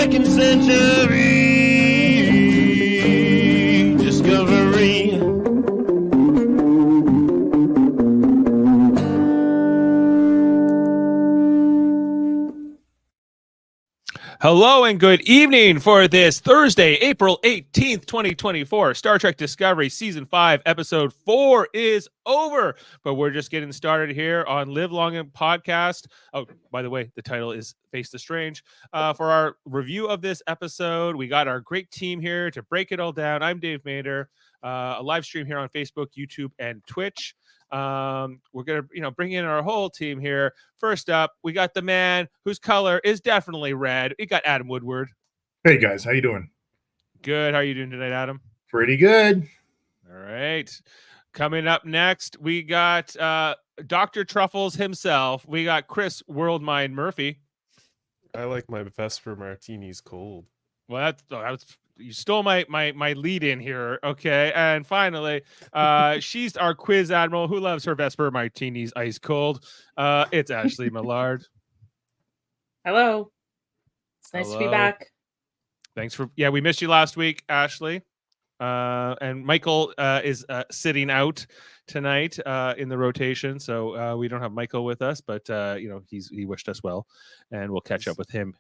22nd century discovery. Hello and good evening for this Thursday, April 18th, 2024. Star Trek Discovery Season 5, Episode 4 is over, but we're just getting started here on Live Long and Podcast. Oh, by the way, the title is Face the Strange. For our review of this episode, we got our great team here to break it all down. I'm Dave Mader, a live stream here on Facebook, YouTube, and Twitch. We're gonna bring in our whole team here. First up, we got the man whose color is definitely red. We got Adam Woodward. Hey guys, how you doing? Good. How are you doing tonight, Adam? Pretty good. All right. Coming up next, we got Dr. Truffles himself. We got Chris Worldmind Murphy. I like my Vesper martinis cold. Well, that's you stole my lead in here. Okay. And finally, she's our quiz admiral who loves her Vesper martinis ice cold. It's Ashley Millard. Hello. It's nice to be back. Thanks we missed you last week, Ashley. And Michael is sitting out tonight in the rotation, so we don't have Michael with us, but he wished us well, and we'll catch up with him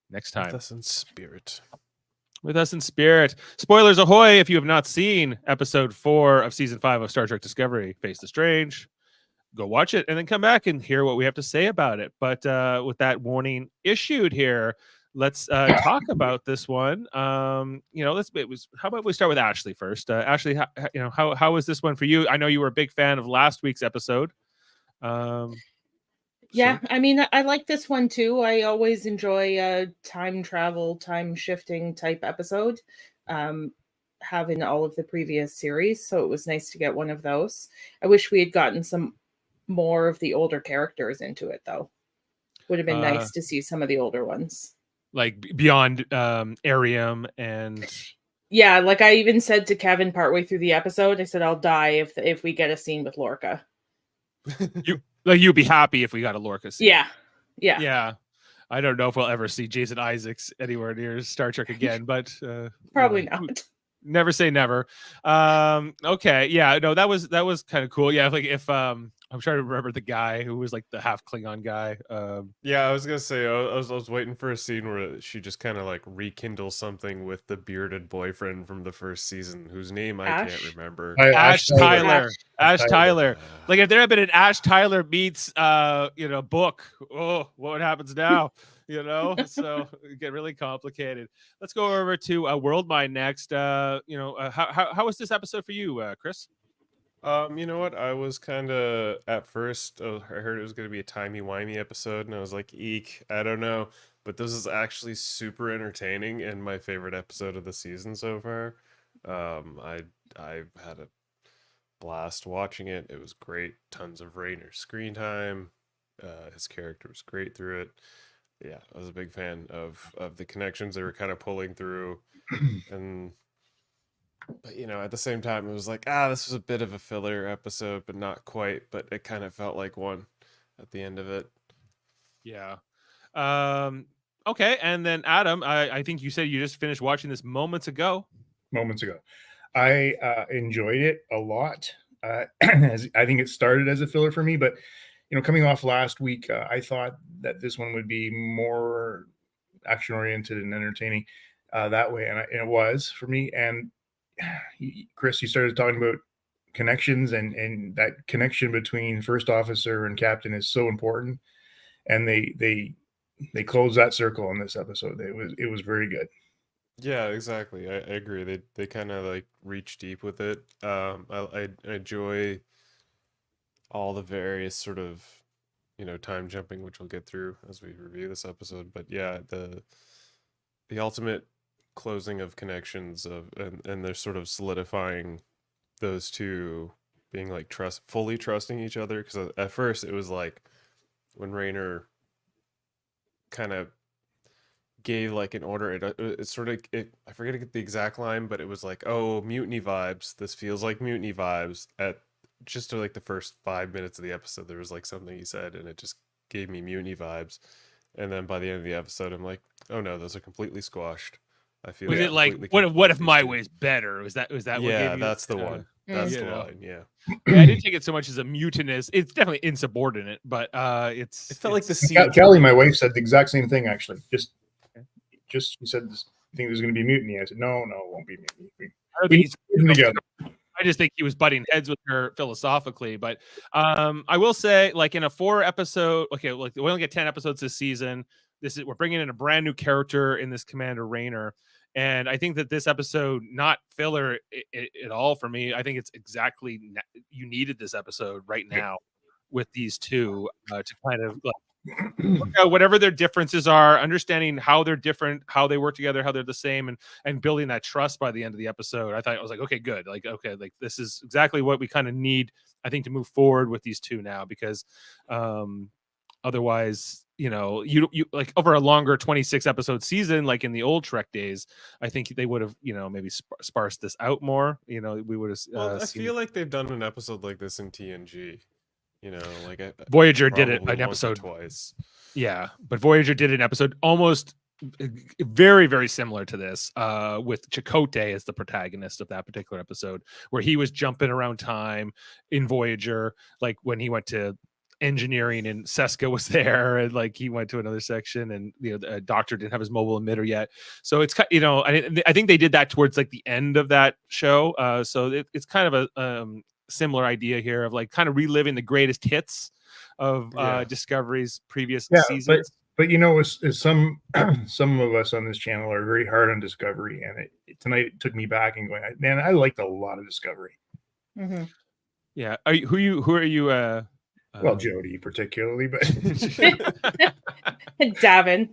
next time. With us in spirit. With us in spirit. Spoilers ahoy! If you have not seen episode 4 of season 5 of Star Trek Discovery, Face the Strange, go watch it and then come back and hear what we have to say about it. But with that warning issued here, let's talk about this one. How about we start with Ashley first? Ashley, how was this one for you? I know you were a big fan of last week's episode. Yeah, I mean, I like this one too. I always enjoy a time travel, time shifting type episode, having all of the previous series. So it was nice to get one of those. I wish we had gotten some more of the older characters into it, though. Would have been nice to see some of the older ones. Like beyond Arium and... Yeah, like I even said to Kevin partway through the episode, I said, I'll die if we get a scene with Lorca. You'd be happy if we got a Lorca scene. Yeah. I don't know if we'll ever see Jason Isaacs anywhere near Star Trek again, but probably not. Never say never. Okay, yeah, no, that was kind of cool. Yeah, like if I'm trying to remember the guy who was like the half Klingon guy. Yeah, I was gonna say I was waiting for a scene where she just kind of like rekindles something with the bearded boyfriend from the first season, whose name I can't remember. Ash Tyler. Ash Tyler. Like if there had been an Ash Tyler meets book, oh, what happens now? So it get really complicated. Let's go over to Worldmind next. How was this episode for you, Chris? You know what? I was kind of at first. I heard it was going to be a timey-wimey episode, and I was like, "Eek, I don't know." But this is actually super entertaining and my favorite episode of the season so far. I had a blast watching it. It was great. Tons of Rainer screen time. His character was great through it. Yeah, I was a big fan of the connections they were kind of pulling through, but at the same time, it was like, this was a bit of a filler episode, but not quite. But it kind of felt like one at the end of it. Yeah. Okay, and then Adam, I think you said you just finished watching this moments ago. I enjoyed it a lot. I think it started as a filler for me, but coming off last week, I thought that this one would be more action oriented and entertaining that way, and it was for me. And Chris, you started talking about connections, and that connection between first officer and captain is so important, and they closed that circle in this episode. It was very good. Yeah, exactly. I agree. They kind of like reach deep with it. I enjoy all the various sort of time jumping, which we'll get through as we review this episode. But yeah, the ultimate closing of connections and they're sort of solidifying those two being like fully trusting each other, because at first it was like when Raynor kind of gave like an order, it sort of I forget the exact line, but it was like, oh, mutiny vibes, this feels like mutiny vibes. At just like the first 5 minutes of the episode, there was like something he said and it just gave me mutiny vibes. and then by the end of the episode, I'm like, oh no, those are completely squashed. I feel Was it like completely what if confused my here. way's better? Was that what Yeah, gave you? that's the one. That's you the know. line. Yeah, Yeah, I didn't take it so much as a mutinous. It's definitely insubordinate, but it's. it felt like the it's- scene. Kelly, my wife, said the exact same thing. Actually, just she said, this, I think there's going to be mutiny. I said, no, it won't be mutiny. I don't We think need them together. I just think he was butting heads with her philosophically. But I will say, like in a 4 episode, okay, like we only get 10 episodes this season. We're bringing in a brand new character in this Commander Rayner, and I think that this episode, not filler at all for me. I think it's exactly you needed this episode right now with these two to kind of like work out whatever their differences are, understanding how they're different, how they work together, how they're the same, and building that trust by the end of the episode. I thought I was like, okay, good. Like, okay, like this is exactly what we kind of need, I think, to move forward with these two now, because otherwise, you like over a longer 26 episode season, like in the old Trek days, I think they would have, maybe sparsed this out more. We would have. Well, I feel like they've done an episode like this in TNG. Like Voyager did it probably an once or episode twice. Yeah, but Voyager did an episode almost very, very similar to this, with Chakotay as the protagonist of that particular episode, where he was jumping around time in Voyager, like when he went to engineering and Seska was there, and like he went to another section, and the doctor didn't have his mobile emitter yet. So it's I think they did that towards like the end of that show. So it's kind of a similar idea here of like kind of reliving the greatest hits of Discovery's previous seasons. But as some of us on this channel are very hard on Discovery, and tonight it took me back and going, man, I liked a lot of Discovery. Mm-hmm. Yeah, who are you? Well, Jodie particularly, but Davin.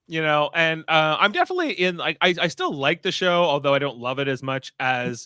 And I'm definitely in. Like, I still like the show, although I don't love it as much as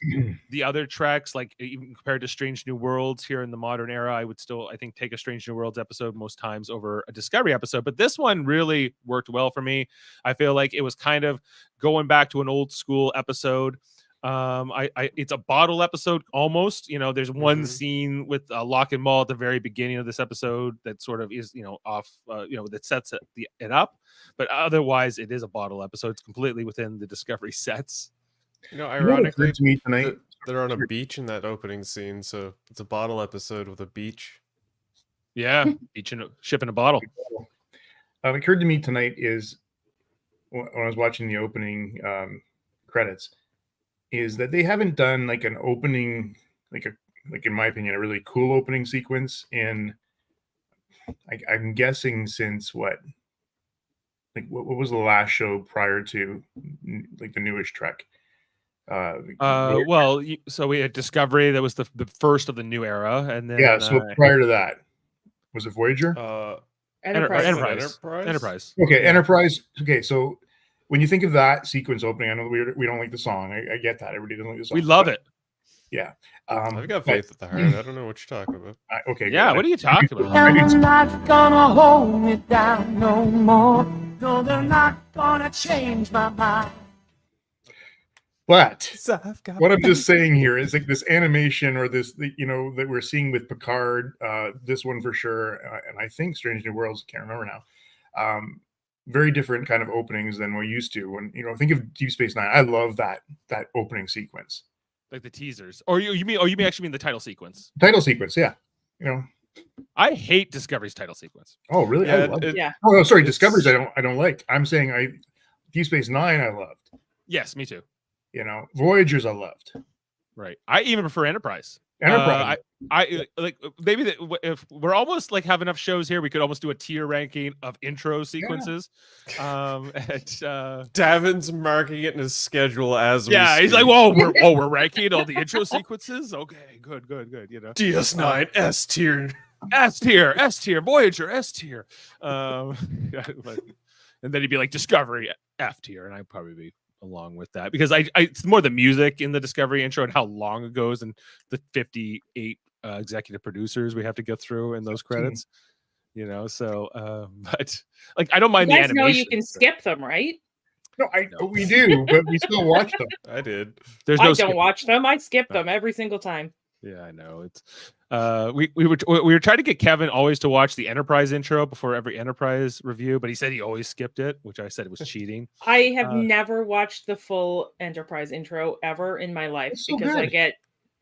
the other Treks. Like, even compared to Strange New Worlds here in the modern era, I would still, I think, take a Strange New Worlds episode most times over a Discovery episode. But this one really worked well for me. I feel like it was kind of going back to an old school episode. It's a bottle episode almost. There's one scene with Locke and Maul at the very beginning of this episode that sort of is off, that sets it up, but otherwise it is a bottle episode. It's completely within the Discovery sets. Ironically, to me tonight, they're on a beach in that opening scene, so it's a bottle episode with a beach. Yeah, beach and ship in a bottle. It occurred to me tonight is when I was watching the opening credits, is that they haven't done like an opening, like in my opinion, a really cool opening sequence in, I'm guessing since what was the last show prior to like the newish Trek? So we had Discovery, that was the first of the new era, and then so prior to that, was it Voyager? Enterprise. Okay, Enterprise. Okay, so when you think of that sequence opening, I know we don't like the song. I get that. Everybody doesn't like the song. We love it. Yeah. I've got faith at the heart. I don't know what you're talking about. Okay. Yeah, good. what are you talking about? They're not gonna hold me down no more. No, they're not gonna change my mind. But what I'm just saying here is like this animation or this, that we're seeing with Picard, this one for sure, and I think Strange New Worlds, can't remember now. Very different kind of openings than we're used to. When think of Deep Space Nine, I love that opening sequence, like the teasers, or you actually mean the title sequence? Title sequence, yeah. I hate Discovery's title sequence. Oh, really? Yeah. Oh, sorry, Discovery's I don't like. I'm saying Deep Space Nine I loved. Yes, me too. Voyagers I loved. Right. I even prefer Enterprise. I like maybe if we're almost like have enough shows here, we could almost do a tier ranking of intro sequences. Davin's marking it in his schedule as we he's speak. like, we're ranking all the intro sequences. Okay, good. DS9 S tier. S tier, Voyager S tier. And then he'd be like Discovery F tier, and I'd probably be along with that because it's more the music in the Discovery intro and how long it goes and the 58 executive producers we have to get through in those credits, but like I don't mind You the guys animation. know you can skip them, right? No, we do, but we still watch them. I did. There's I no don't skip. watch them. I skip them every single time. Yeah, I know. It's we were trying to get Kevin always to watch the Enterprise intro before every Enterprise review, but he said he always skipped it, which I said was cheating. I have never watched the full Enterprise intro ever in my life It's so because I good. get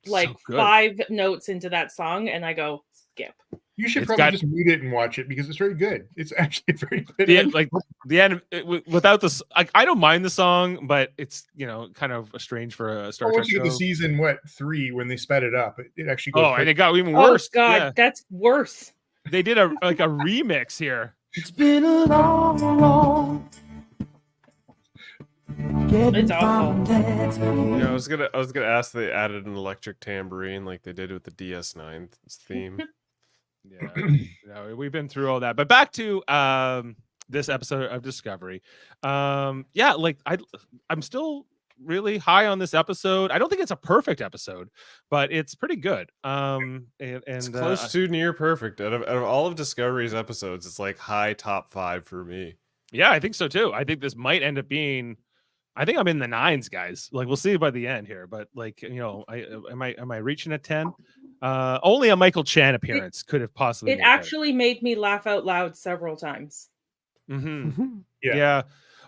like So good. 5 notes into that song and I go skip. You should It's probably got- just mute it and watch it because it's very good. It's actually very good. The end without this, I don't mind the song, but it's kind of strange for a Star Or Trek once you get to show. season 3 when they sped it up, it actually goes. Oh, and it got even Oh worse. God, Yeah. that's worse. They did a remix here. It's been a long road. It's awful. Yeah, I was gonna ask. They added an electric tambourine like they did with the DS9 theme. Yeah, we've been through all that, but back to this episode of Discovery. Yeah, like I'm still really high on this episode. I don't think it's a perfect episode, but it's pretty good. And It's close to near perfect. Out of all of Discovery's episodes, it's like high top 5 for me. Yeah, I think so too. I think this might end up being. I think I'm in the 9s, guys. Like we'll see by the end here, but like am I reaching a 10? Only a Michael Chan appearance could have possibly. It actually made me laugh out loud several times. Mm-hmm. Yeah. Yeah.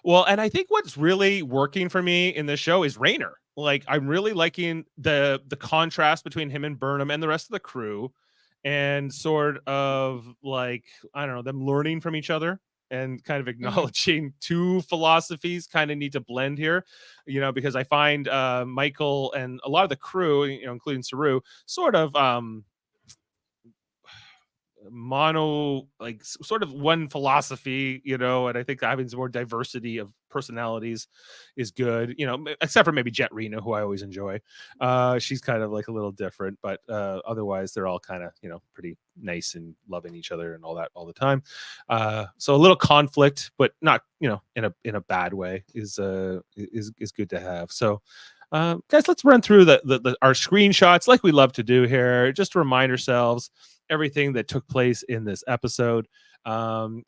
Well, and I think what's really working for me in this show is Rayner. Like I'm really liking the contrast between him and Burnham and the rest of the crew, and sort of like I don't know them learning from each other and kind of acknowledging two philosophies kind of need to blend here, because I find Michael and a lot of the crew, including Saru, sort of mono, like sort of one philosophy, and I think having some more diversity of personalities is good, except for maybe Jet Reno, who I always enjoy. She's kind of like a little different, but otherwise they're all kind of pretty nice and loving each other and all that all the time. So a little conflict, but not in a bad way is good to have. So guys, let's run through our screenshots like we love to do here, just to remind ourselves everything that took place in this episode. Of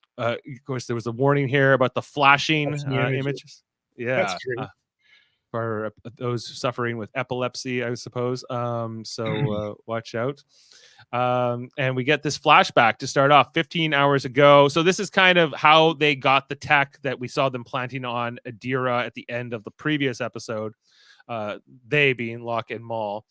course, there was a warning here about the flashing images. Yeah, That's true. For those suffering with epilepsy, I suppose. So watch out. And we get this flashback to start off 15 hours ago. So this is kind of how they got the tech that we saw them planting on Adira at the end of the previous episode. They being Locke and Maul.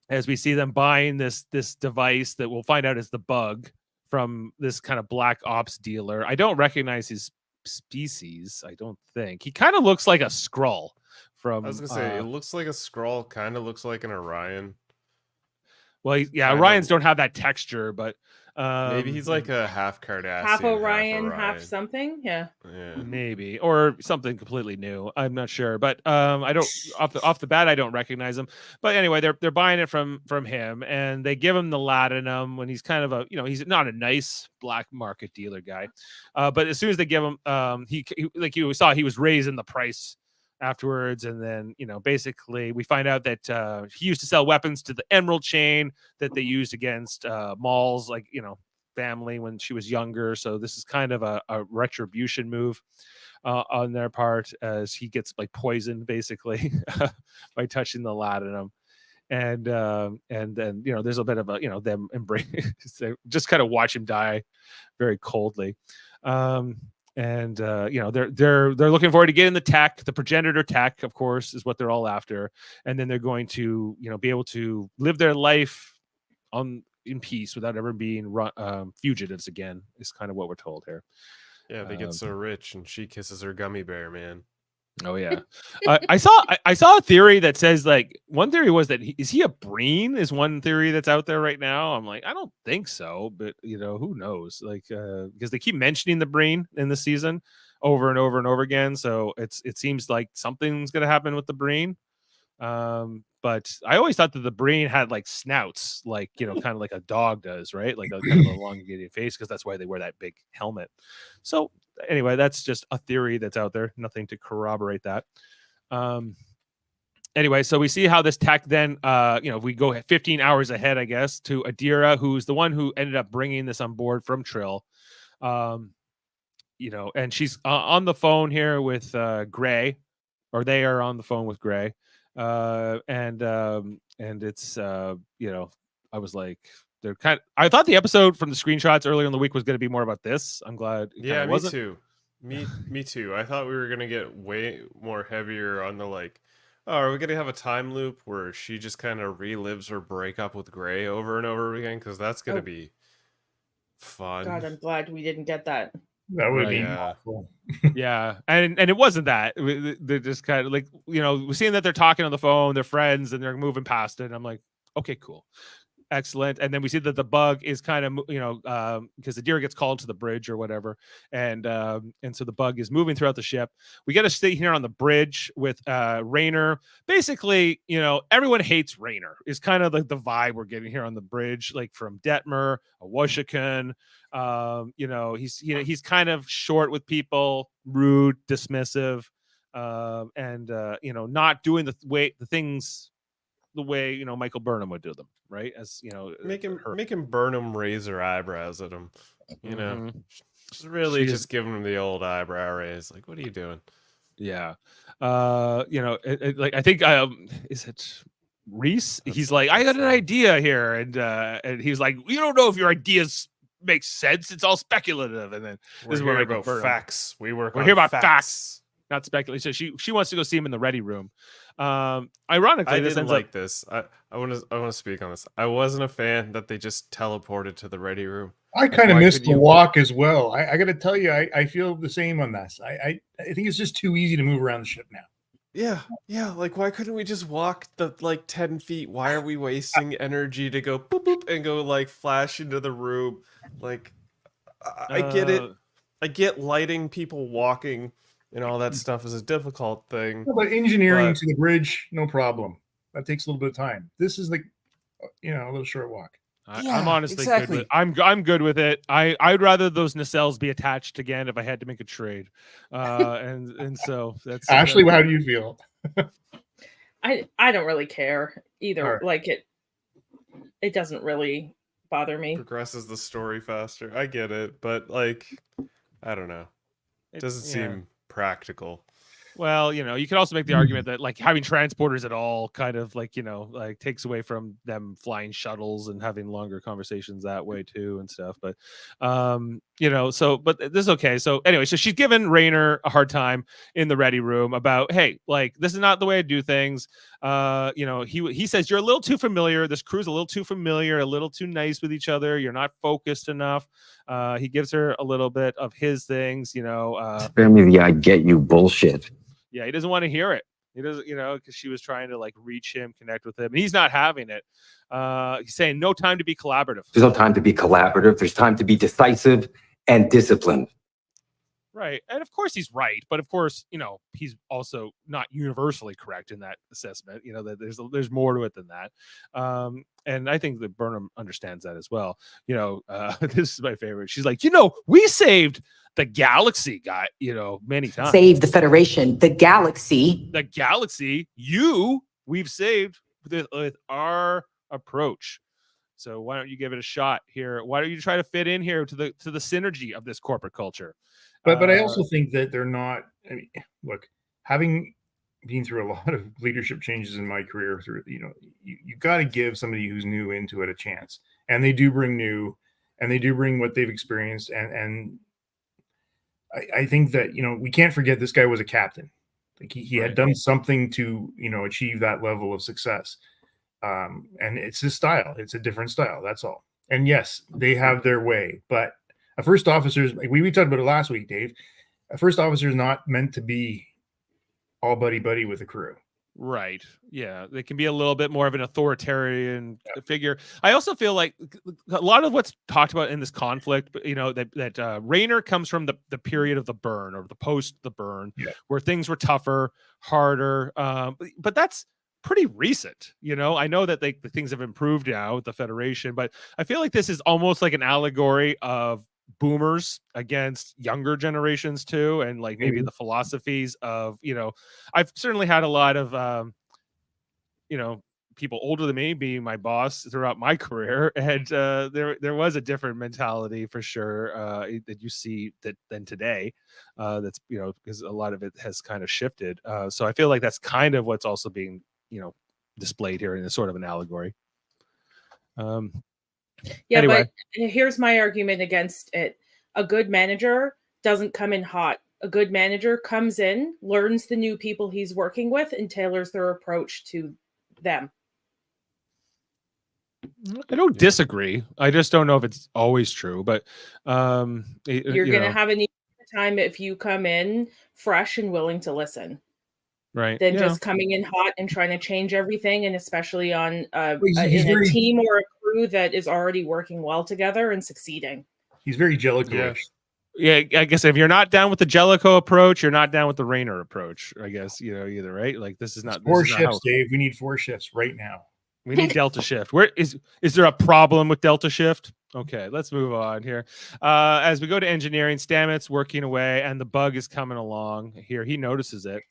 As we see them buying this device that we'll find out is the bug from this kind of black ops dealer. I don't recognize his species. I don't think he kind of looks like a Skrull from. I was gonna say it looks like a Skrull, kind of looks like an Orion. Well, Orions don't have that texture, but maybe he's like a half Cardassian, Half Orion, half something. Yeah. Maybe, or something completely new. I'm not sure, but I don't off the bat I don't recognize him. But anyway, they're buying it from him, and they give him the latinum when he's kind of he's not a nice black market dealer guy. But as soon as they give him, he like you saw, he was raising the price afterwards, and then basically we find out that he used to sell weapons to the Emerald Chain that they used against Maul's family when she was younger. So this is kind of a retribution move on their part, as he gets like poisoned basically by touching the latinum. And then there's a bit of a them embrace just kind of watch him die very coldly. And they're looking forward to getting the tech, the progenitor tech, of course, is what they're all after. And then they're going to, be able to live their life in peace without ever being fugitives again, is kind of what we're told here. Yeah, they get so rich, and she kisses her gummy bear, man. Oh yeah, I saw a theory that says, like, one theory was that is he a Breen? Is one theory that's out there right now. I'm like, I don't think so, but who knows? Like, because they keep mentioning the Breen in the season over and over and over again, so it seems like something's gonna happen with the Breen. But I always thought that the Breen had like snouts, like kind of like a dog does, right? Like a kind of elongated face, because that's why they wear that big helmet. So anyway, that's just a theory that's out there. Nothing to corroborate that. Anyway, so we see how this tech then, we go 15 hours ahead, I guess, to Adira, who's the one who ended up bringing this on board from Trill. And she's on the phone here with Gray, or they are on the phone with Gray. And and it's I was like, I thought the episode from the screenshots earlier in the week was going to be more about this. I'm glad it Yeah, kinda me wasn't. too. Me too. I thought we were gonna get way more heavier on the like, oh, are we gonna have a time loop where she just kind of relives her breakup with Gray over and over again? Because that's gonna Oh. be fun. God, I'm glad we didn't get that. That would Right. be Yeah. awful. Yeah, and it wasn't that. They're just kind of like, we're seeing that they're talking on the phone, they're friends, and they're moving past it. And I'm like, okay, cool. Excellent. And then we see that the bug is kind of, because the deer gets called to the bridge or whatever, and so the bug is moving throughout the ship. We get to stay here on the bridge with Rayner. Basically, everyone hates Rayner. Is kind of like the vibe we're getting here on the bridge, like from Detmer, Awashikan. He's kind of short with people, rude, dismissive, and not doing the things the way Michael Burnham would do them, right? As Make him Burnham raise her eyebrows at him. Just really She just is- giving him the old eyebrow raise. Like, what are you doing? Yeah. Like I think is it Reese? He's like, I got an right. idea here, and he's like, you don't know if your ideas make sense. It's all speculative. And then We're is where here Michael about Burnham- facts. We're We're here about facts. Not speculation. So she wants to go see him in the ready room. Ironically, I this didn't ends like up. this. I want to speak on this. I wasn't a fan that they just teleported to the ready room. I kind of Why missed could the you- walk as well. I got to tell you, I feel the same on this. I think it's just too easy to move around the ship now. Yeah. Like, why couldn't we just walk the 10 feet? Why are we wasting energy to go boop boop and go like flash into the room? Like, I get it. I get lighting people walking and all that stuff is a difficult thing. But engineering But- to the bridge, no problem. That takes a little bit of time. This is like, a little short walk. I'm honestly good with. I'm good with it. I'd rather those nacelles be attached again if I had to make a trade, and so that's Ashley, how do you feel? I don't really care either. All right. Like it doesn't really bother me. Progresses the story faster. I get it, but like, I don't know. It doesn't seem practical. Well, you could also make the argument that like having transporters at all kind of like, like takes away from them flying shuttles and having longer conversations that way too and stuff. But, but this is okay. So anyway, so she's given Rayner a hard time in the ready room about, hey, like, this is not the way I do things. He says, you're a little too familiar. This crew's a little too familiar, a little too nice with each other. You're not focused enough. He gives her a little bit of his things, Spare me the I get you bullshit. Yeah, he doesn't want to hear it. He doesn't, because she was trying to like reach him, connect with him, and he's not having it. He's saying no time to be collaborative. There's no time to be collaborative. There's time to be decisive and disciplined. Right. And of course he's right, but of course, he's also not universally correct in that assessment. That there's more to it than that. And I think that Burnham understands that as well. This is my favorite. She's like, we saved the galaxy, guy, many times. Save the Federation, the galaxy. The galaxy, we've saved with our approach. So why don't you give it a shot here? Why don't you try to fit in here to the synergy of this corporate culture? But I also think that they're not. I mean, look, having been through a lot of leadership changes in my career, you got to give somebody who's new into it a chance, and they do bring new, and they do bring what they've experienced, and I think that we can't forget this guy was a captain. Like he had done something to achieve that level of success, and it's his style. It's a different style. That's all. And yes, they have their way, but a first officer, like we talked about it last week, Dave. A first officer is not meant to be all buddy with the crew. Right. Yeah. They can be a little bit more of an authoritarian figure. I also feel like a lot of what's talked about in this conflict, that Rayner comes from the period of the burn or the post the burn, where things were tougher, harder. But that's pretty recent. I know that the things have improved now with the Federation, but I feel like this is almost like an allegory of boomers against younger generations too, and like maybe the philosophies of I've certainly had a lot of people older than me being my boss throughout my career, and there was a different mentality for sure that you see than today. That's because a lot of it has kind of shifted. So I feel like that's kind of what's also being displayed here in a sort of an allegory. Yeah, Anyway. but here's my argument against it. A good manager doesn't come in hot. A good manager comes in, learns the new people he's working with, and tailors their approach to them. I don't disagree. I just don't know if it's always true, but You're going to have an easier time if you come in fresh and willing to listen. Right. Than just coming in hot and trying to change everything, and especially on in a team or a crew that is already working well together and succeeding. He's very Jellicoe-ish. Yeah, I guess if you're not down with the Jellicoe approach, you're not down with the Rayner approach. I guess either, right? Like this is not 4 shifts, Dave. We need 4 shifts right now. We need Delta Shift. Where is there a problem with Delta Shift? Okay, let's move on here. As we go to engineering, Stamets working away, and the bug is coming along here. He notices it.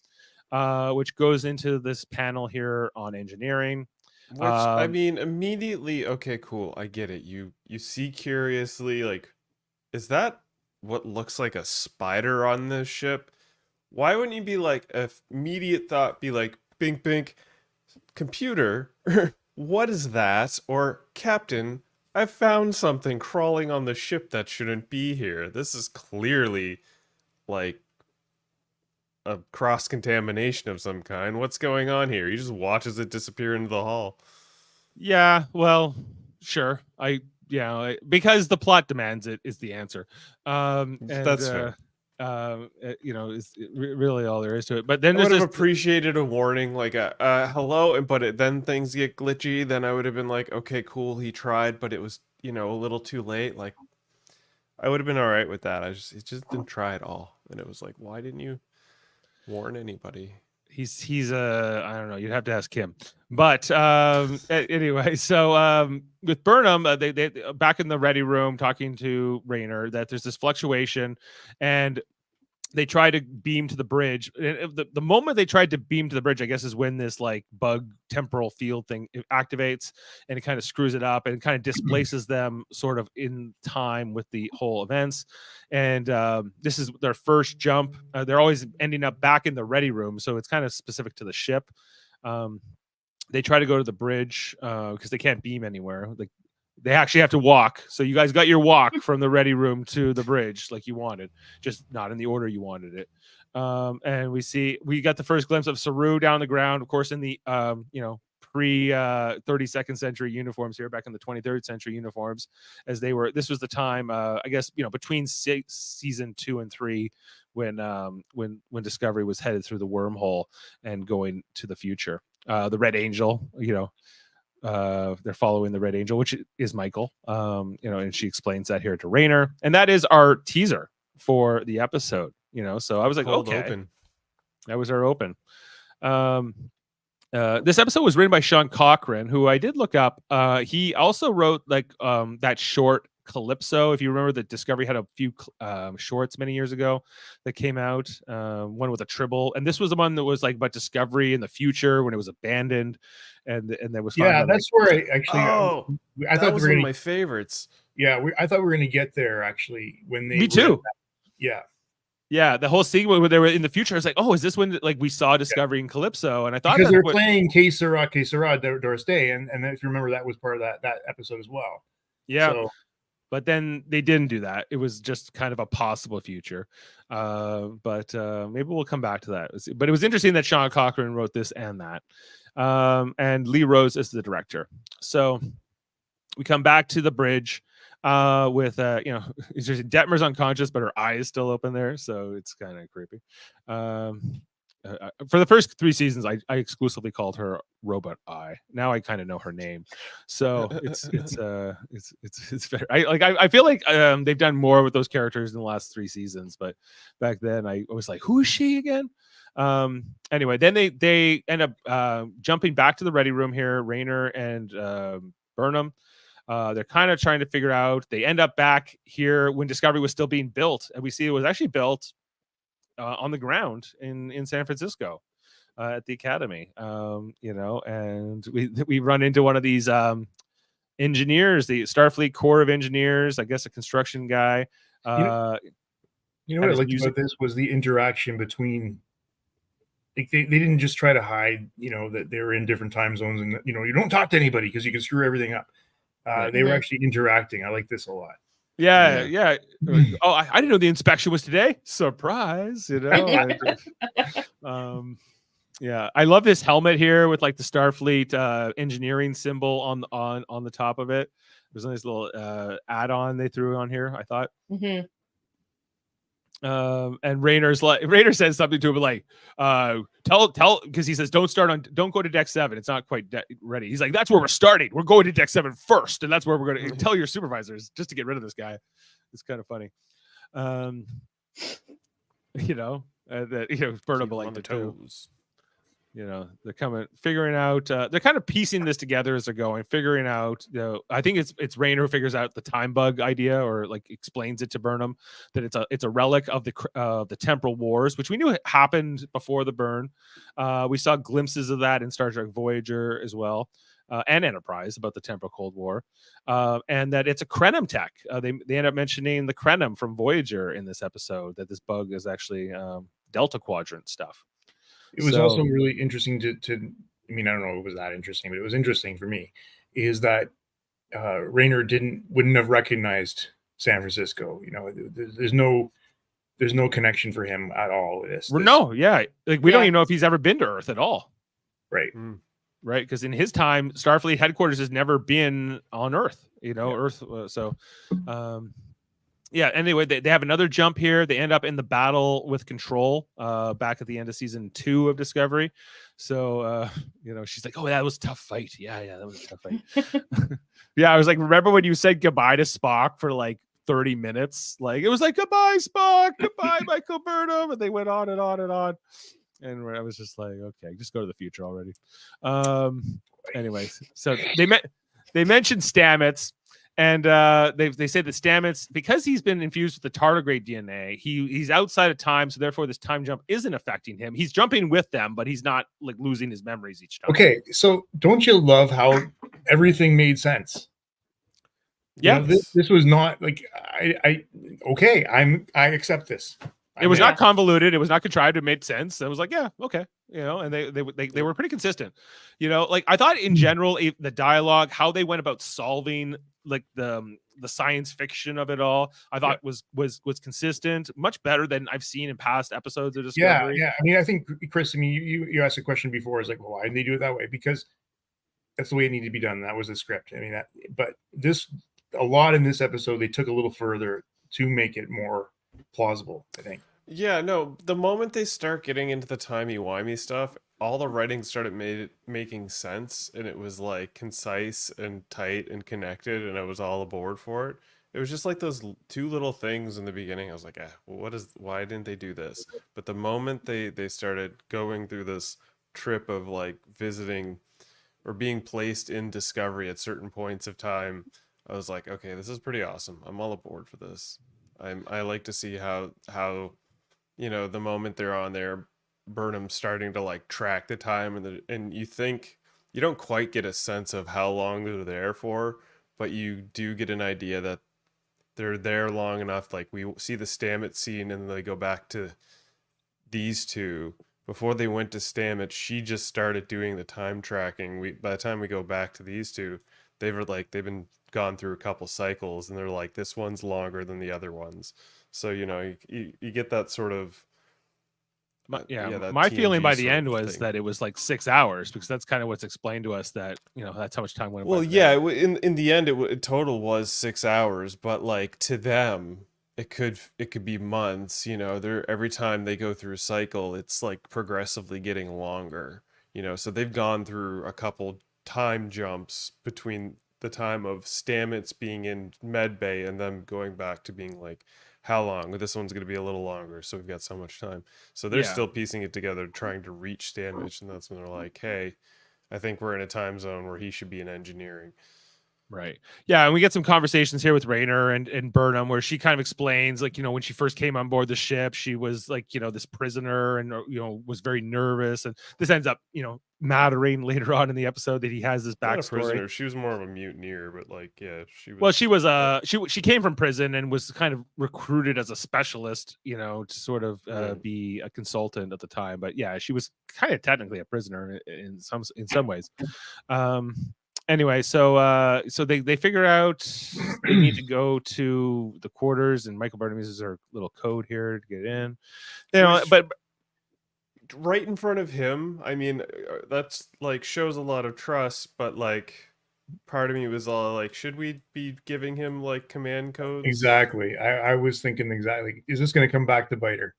Which goes into this panel here on engineering. Which I mean, immediately, okay, cool, I get it. You see curiously, like, is that what looks like a spider on this ship? Why wouldn't you be like, immediate thought be like, bink, bink, computer, what is that? Or, Captain, I found something crawling on the ship that shouldn't be here. This is clearly, like, a cross-contamination of some kind. What's going on here? He just watches it disappear into the hull. Yeah, well, sure. Because the plot demands it is the answer. That's fair. Is really all there is to it. But then I would have appreciated a warning, like a hello, but then things get glitchy. Then I would have been like, okay, cool, he tried, but it was a little too late. Like, I would have been all right with that. It just didn't try at all, and it was like, why didn't you warn anybody? He's I don't know, you'd have to ask him. But anyway, so with Burnham, they back in the ready room talking to Rayner that there's this fluctuation, and they try to beam to the bridge. The moment they tried to beam to the bridge, I guess, is when this like bug temporal field thing activates, and it kind of screws it up and kind of displaces them sort of in time with the whole events. And this is their first jump. They're always ending up back in the ready room, so it's kind of specific to the ship. They try to go to the bridge because they can't beam anywhere. Like, they actually have to walk. So you guys got your walk from the ready room to the bridge like you wanted, just not in the order you wanted it. And we got the first glimpse of Saru down the ground, of course, in the pre 32nd century uniforms here, back in the 23rd century uniforms, as they were. This was the time, I guess, between season 2 and 3, when Discovery was headed through the wormhole and going to the future. The Red Angel, they're following the Red Angel, which is Michael, and she explains that here to Rayner, and that is our teaser for the episode. So I was like, Cold okay, open. That was our open. This episode was written by Sean Cochran, who I did look up. He also wrote that short Calypso. If you remember, that Discovery had a few shorts many years ago that came out. One with a tribble, and this was the one that was like about Discovery in the future when it was abandoned, and there was that's where I actually. I thought was one of my favorites. Yeah, I thought we were going to get there actually when they. Me too. Yeah, the whole scene where they were in the future, I was like, oh, is this when we saw Discovery in Calypso? And I thought because they were playing Que Sera, Doris Day, and if you remember, that was part of that episode as well. Yeah. So, but then they didn't do that. It was just kind of a possible future. But maybe we'll come back to that. But it was interesting that Sean Cochran wrote this and that. And Lee Rose is the director. So we come back to the bridge with Detmer's unconscious, but her eye is still open there. So it's kind of creepy. For the first 3 seasons, I exclusively called her Robot Eye. Now I kind of know her name, so it's better. I feel like they've done more with those characters in the last 3 seasons, but back then I was like, who is she again? Anyway, then they end up jumping back to the ready room here. Rayner and Burnham. They're kind of trying to figure out. They end up back here when Discovery was still being built, and we see it was actually built on the ground in San Francisco at the Academy. And we run into one of these engineers, the Starfleet Corps of Engineers, I guess a construction guy. What I liked about this was the interaction between like they didn't just try to hide, that they were in different time zones and you don't talk to anybody because you can screw everything up. Right. They were actually interacting. I like this a lot. Yeah. Oh, I didn't know the inspection was today. Surprise, yeah, I love this helmet here with like the Starfleet engineering symbol on the top of it. There's a nice little add-on they threw on here, I thought. And Rayner says something to him like, tell because he says don't go to deck 7. It's not quite ready. He's like, that's where we're starting. We're going to deck 7 first, and that's where we're going to tell your supervisors just to get rid of this guy. It's kind of funny. Burnham like the toes. They're figuring out, they're kind of piecing this together as they're going, figuring out, I think it's Rayner who figures out the time bug idea or like explains it to Burnham that it's a relic of the temporal wars, which we knew happened before the burn. We saw glimpses of that in Star Trek Voyager as well, and Enterprise about the temporal Cold War, and that it's a Krenim tech. They end up mentioning the Krenim from Voyager in this episode, that this bug is actually Delta Quadrant stuff. It was also really interesting to I mean, I don't know if it was that interesting, but it was interesting for me, is that Rayner wouldn't have recognized San Francisco. There's no connection for him at all with this. No, yeah. Like we don't even know if he's ever been to Earth at all. Right. Right. Because in his time, Starfleet headquarters has never been on Earth, Earth. Yeah, anyway, they have another jump here. They end up in the battle with Control back at the end of season 2 of Discovery. So, she's like, oh, that was a tough fight. Yeah, that was a tough fight. Yeah, I was like, remember when you said goodbye to Spock for like 30 minutes? Like, it was like, goodbye, Spock. Goodbye, Michael Burnham. And they went on and on and on. And I was just like, okay, just go to the future already. Anyways, so they mentioned Stamets. And they say that Stamets, because he's been infused with the tardigrade DNA, he's outside of time, so therefore this time jump isn't affecting him. He's jumping with them, but he's not like losing his memories each time. Okay, so don't you love how everything made sense? Yeah, this was not like I accept this. It was not convoluted. It was not contrived. It made sense. I was like, yeah, okay. And they were pretty consistent. Like I thought in general, the dialogue, how they went about solving like the science fiction of it all, I thought was consistent, much better than I've seen in past episodes of Discovery. Yeah. I mean, I think Chris, you asked a question before. It's like, well, why didn't they do it that way? Because that's the way it needed to be done. That was the script. I mean, a lot in this episode, they took a little further to make it more plausible, I think. Yeah, no, the moment they start getting into the timey-wimey stuff, all the writing started making sense, and it was like concise and tight and connected, and I was all aboard for it. It was just like those two little things in the beginning. I was like, why didn't they do this? But the moment they started going through this trip of like visiting or being placed in Discovery at certain points of time, I was like, okay, this is pretty awesome. I'm all aboard for this. I like to see how the moment they're on there, Burnham's starting to like track the time, and you think you don't quite get a sense of how long they're there for, but you do get an idea that they're there long enough. Like we see the Stamets scene, and they go back to these two. Before they went to Stamets, she just started doing the time tracking. By the time we go back to these two, they've been gone through a couple cycles, and they're like, this one's longer than the other ones. So you get that sort of my feeling by the end was that it was like 6 hours, because that's kind of what's explained to us, that that's how much time went. Well, yeah, in the end, it total was 6 hours, but like to them, it could be months. They're every time they go through a cycle, it's like progressively getting longer. So they've gone through a couple time jumps between the time of Stamets being in med bay and them going back to being like, how long? This one's going to be a little longer, so we've got so much time. So they're still piecing it together, trying to reach Stamets, and that's when they're like, hey, I think we're in a time zone where he should be in engineering. Right. Yeah, and we get some conversations here with Rayner and Burnham where she kind of explains, like, when she first came on board the ship, she was like, this prisoner and, was very nervous. And this ends up, mattering later on in the episode that he has this Not a backstory. prisoner. She was more of a mutineer, but like, yeah, she was. Well, she was she came from prison and was kind of recruited as a specialist, to sort of be a consultant at the time. But yeah, she was kind of technically a prisoner in some ways. Anyway, so they figure out they need to go to the quarters, and Michael Burnham uses her little code here to get in. But right in front of him, I mean, that's like shows a lot of trust, but like part of me was all like, should we be giving him like command codes? Exactly. I was thinking exactly. Is this going to come back to bite her?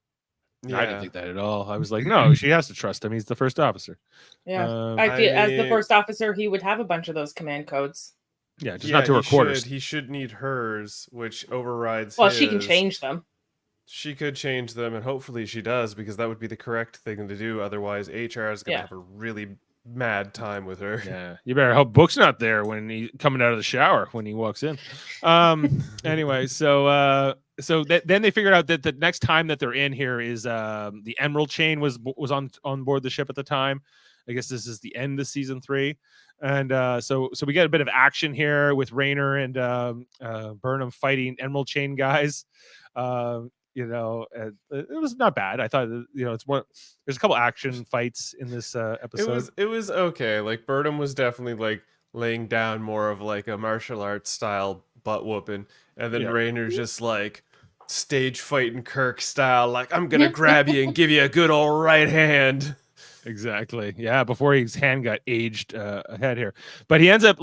I didn't think that at all. I was like, no, she has to trust him. He's the first officer. Yeah. I feel as the first officer, he would have a bunch of those command codes. Yeah, just not to her quarters. He should need hers, which overrides Well, his. she can change them. She could change them, and hopefully she does, because that would be the correct thing to do. Otherwise, HR is going to have a really mad time with her. Yeah, you better hope Book's not there when he coming out of the shower when he walks in. Anyway, then they figured out that the next time that they're in here is the Emerald Chain was on board the ship at the time. I guess this is the end of season 3. And so we get a bit of action here with Rayner and Burnham fighting Emerald Chain guys. It was not bad. I thought, it's more. There's a couple action fights in this episode. It was okay. Like Burnham was definitely like laying down more of like a martial arts style butt whooping, and then Rayner's just like stage fighting Kirk style, like I'm gonna grab you and give you a good old right hand. Exactly. Yeah. Before his hand got aged ahead here, but he ends up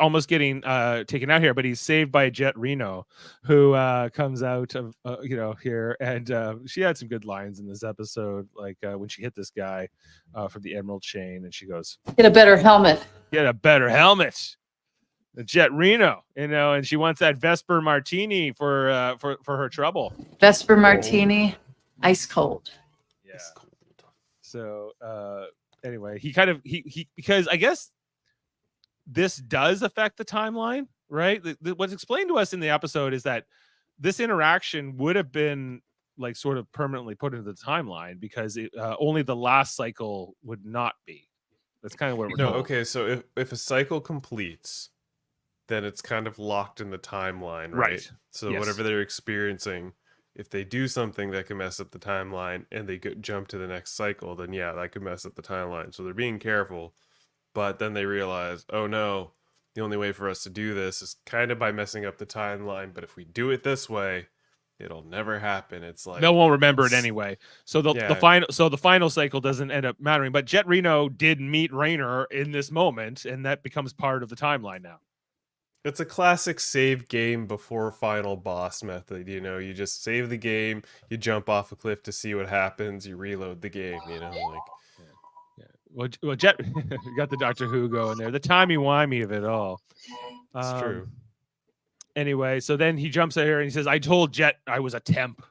almost getting taken out here. But he's saved by Jet Reno, who comes out of here, and she had some good lines in this episode, like when she hit this guy from the Emerald Chain, and she goes, Get a better helmet. "Get a better helmet." The Jet Reno, and she wants that Vesper Martini for her trouble. Vesper Martini, ice cold. Yeah. So anyway, he because I guess this does affect the timeline, right? What's explained to us in the episode is that this interaction would have been like sort of permanently put into the timeline because only the last cycle would not be. That's kind of what we're told. Okay, so if a cycle completes, then it's kind of locked in the timeline, right? So whatever they're experiencing, if they do something that can mess up the timeline and they jump to the next cycle, then that could mess up the timeline. So they're being careful, but then they realize, oh no, the only way for us to do this is kind of by messing up the timeline. But if we do it this way, it'll never happen. It's like they won't remember it anyway. So the final cycle doesn't end up mattering. But Jet Reno did meet Rayner in this moment, and that becomes part of the timeline now. It's a classic save game before final boss method. You just save the game, you jump off a cliff to see what happens, you reload the game. Well, Jet, you got the Doctor Who going there, the timey-wimey of it all. It's true. Anyway, so then he jumps out here and he says, "I told Jet I was a temp."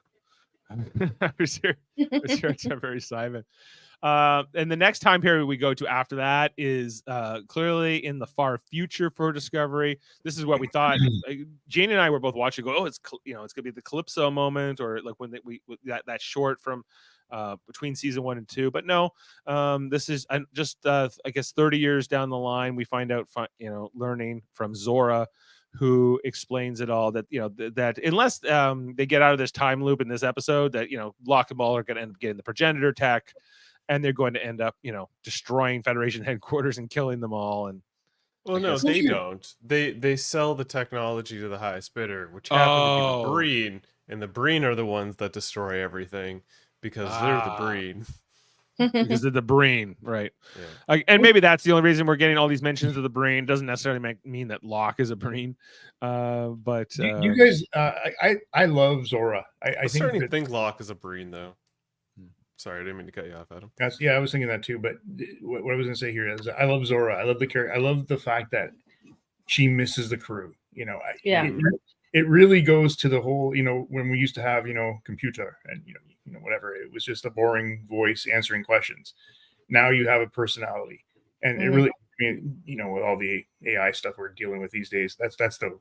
I was here temporary Simon. And the next time period we go to after that is clearly in the far future for Discovery. This is what we thought. Jane and I were both watching. Go, it's gonna be the Calypso moment, or like when that short from between season 1 and 2. But no, this is just I guess 30 years down the line. We find out, learning from Zora, who explains it all, that that unless they get out of this time loop in this episode, that Locke and Ball are going to end up getting the progenitor tech. And they're going to end up, destroying Federation headquarters and killing them all. And no, they don't. They sell the technology to the highest bidder, which happen to be the Breen, and the Breen are the ones that destroy everything because they're the Breen. Because they're the Breen, right? Yeah. And maybe that's the only reason we're getting all these mentions of the Breen. Doesn't necessarily mean that Locke is a Breen. But you guys, I love Zora. I certainly think Locke is a Breen, though. Sorry, I didn't mean to cut you off, Adam. I was thinking that too. But what I was going to say here is, I love Zora. I love the character. I love the fact that she misses the crew. It really goes to the whole. When we used to have computer and whatever, it was just a boring voice answering questions. Now you have a personality, and it really mean, with all the AI stuff we're dealing with these days, that's the,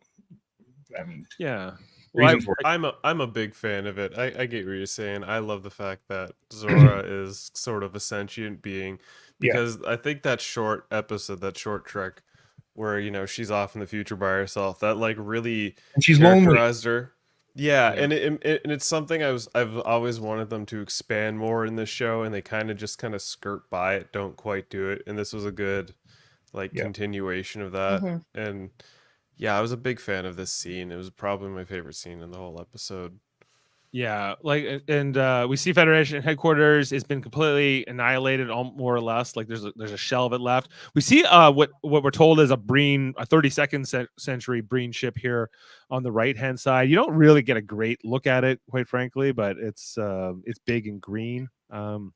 I mean, Yeah. reason for it. I'm a big fan of it. I get what you're saying. I love the fact that Zora is sort of a sentient being, because I think that short episode, that short trek where she's off in the future by herself, that like really And she's lonely. characterized her. Yeah, and it's something I've always wanted them to expand more in this show, and they kind of skirt by it, don't quite do it, and this was a good continuation of that. And yeah, I was a big fan of this scene. It was probably my favorite scene in the whole episode. Yeah, and we see Federation headquarters has been completely annihilated, more or less. Like there's a shell of it left. We see what we're told is a 32nd century Breen ship here on the right hand side. You don't really get a great look at it, quite frankly, but it's big and green, kind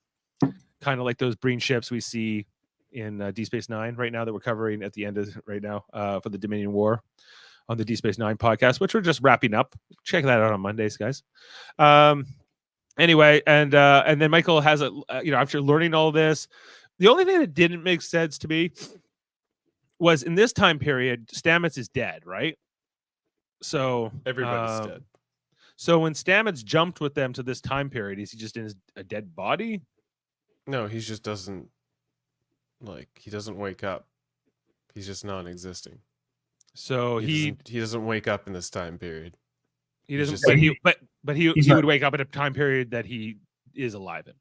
of like those Breen ships we see in Deep Space Nine right now that we're covering at the end of right now for the Dominion War on the Deep Space Nine podcast, which we're just wrapping up. Check that out on Mondays, guys. Anyway, and then Michael has after learning all this, the only thing that didn't make sense to me was in this time period, Stamets is dead, right? So Everybody's dead. So when Stamets jumped with them to this time period, is he just in a dead body? No, he just doesn't he doesn't wake up. He's just non-existing. So he doesn't wake up in this time period. He doesn't, just, but he would wake up in a time period that he is alive in.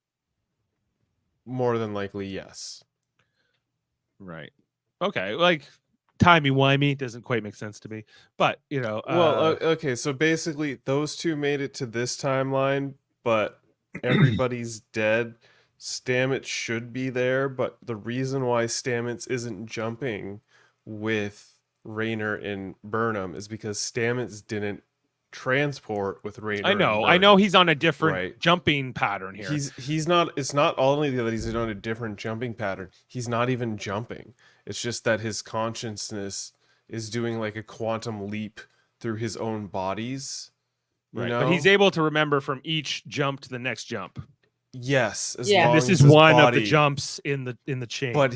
More than likely, yes. Right. Okay. Like timey-wimey doesn't quite make sense to me, but okay. So basically, those two made it to this timeline, but everybody's dead. Stamets should be there, but the reason why Stamets isn't jumping with Raynor and Burnham is because Stamets didn't transport with Raynor. I know he's on a different jumping pattern here. He's not. It's not only that he's on a different jumping pattern. He's not even jumping. It's just that his consciousness is doing like a quantum leap through his own bodies. Right. But he's able to remember from each jump to the next jump. Yes. This is one of the jumps in the chain. But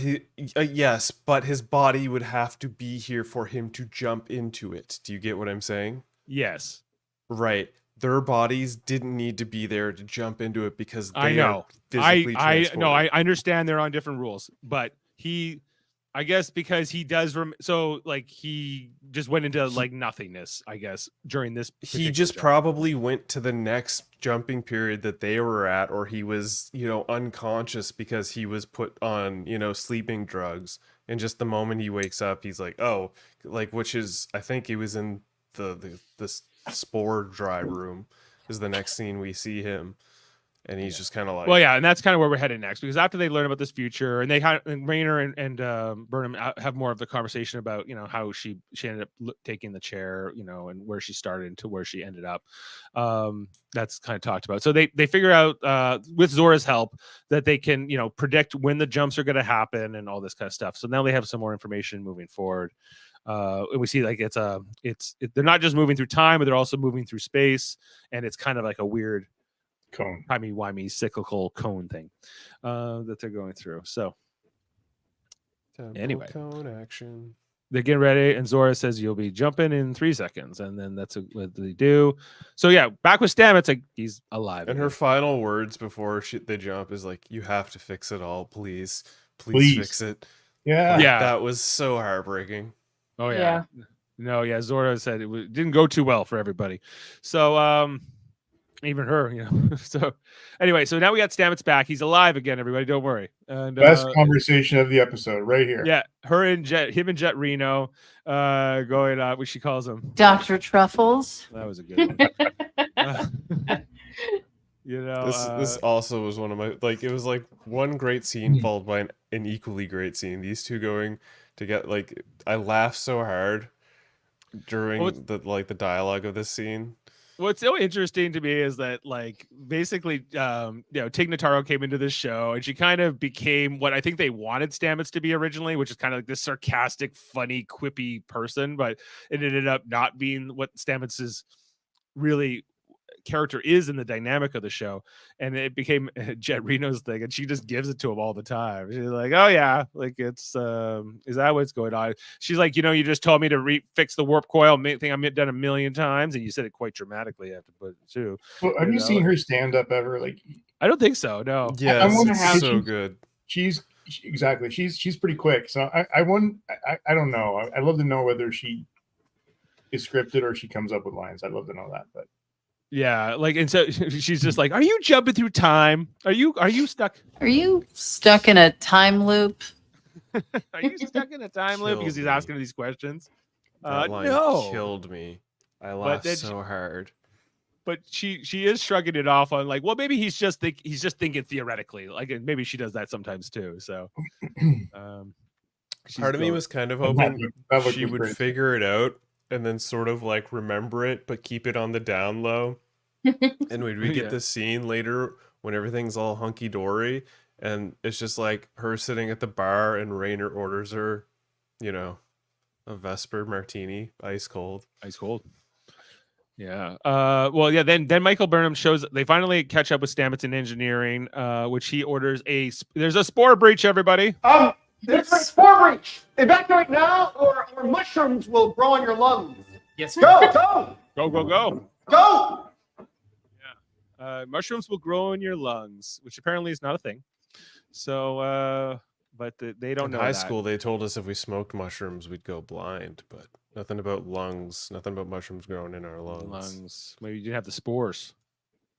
yes, but his body would have to be here for him to jump into it. Do you get what I'm saying? Yes. Right. Their bodies didn't need to be there to jump into it because they are physically transported. I understand they're on different rules, but I guess because he does he just went into nothingness, I guess, during this. He just probably went to the next jumping period that they were at, or he was, unconscious because he was put on, sleeping drugs. And just the moment he wakes up, he's like, oh, which is, I think he was in the spore dry room is the next scene we see him. And he's just kind of like, well, yeah, and that's kind of where we're headed next, because after they learn about this future, and Raynor and Burnham have more of the conversation about how she ended up taking the chair, and where she started to where she ended up. That's kind of talked about. So they figure out with Zora's help that they can predict when the jumps are going to happen and all this kind of stuff. So now they have some more information moving forward. And we see they're not just moving through time, but they're also moving through space, and it's kind of like a weird cone, timey-wimey cyclical cone thing that they're going through. So anyway, cone action. They're getting ready, and Zora says you'll be jumping in 3 seconds, and then that's what they do. So yeah, back with Stamets, he's alive. And her final words before they jump is like, "You have to fix it all, please fix it." Yeah, that was so heartbreaking. Oh yeah. No, yeah. Zora said it didn't go too well for everybody. So even her, So anyway, so now we got Stamets back. He's alive again, everybody. Don't worry. And best conversation of the episode right here. Yeah, him and Jet Reno going up, what she calls him. Dr. Truffles. That was a good one. This also was one of my it was like one great scene followed by an equally great scene. These two going to get I laughed so hard during the dialogue of this scene. What's so interesting to me is that basically Tig Notaro came into this show and she kind of became what I think they wanted Stamets to be originally, which is kind of like this sarcastic, funny, quippy person, but it ended up not being what Stamets is really character is in the dynamic of the show. And it became Jet Reno's thing, and she just gives it to him all the time. She's like, oh yeah, like it's is that what's going on? She's like, you just told me to fix the warp coil thing I've done a million times, and you said it quite dramatically. I have to put it too. Well, have you seen her stand up ever? Like, I don't think so. No. Yeah, I wonder how it's so good. Exactly. She's pretty quick. So I don't know. I'd love to know whether she is scripted or she comes up with lines. I'd love to know that. But yeah, like, and so she's just like, are you jumping through time? Are you stuck? Are you stuck in a time loop? Are you stuck in a time loop? Because he's asking her these questions. That line No. killed me. I laughed so hard. But she is shrugging it off on like, well, maybe he's just thinking theoretically. Like, and maybe she does that sometimes too. So part of me was kind of hoping she would figure it out and then sort of like remember it, but keep it on the down low. And we get this scene later when everything's all hunky dory, and it's just like her sitting at the bar, and Rayner orders her, a Vesper martini, ice cold. Yeah. Well, yeah. Then Michael Burnham shows they finally catch up with Stamets in engineering, which he orders there's a spore breach. Everybody. There's a spore breach. Evacuate now, or mushrooms will grow in your lungs. Yes. Go. Go. Yeah. Mushrooms will grow in your lungs, which apparently is not a thing. So, but they don't know. In high school, they told us if we smoked mushrooms, we'd go blind, but nothing about lungs, nothing about mushrooms growing in our lungs. Maybe you didn't have the spores.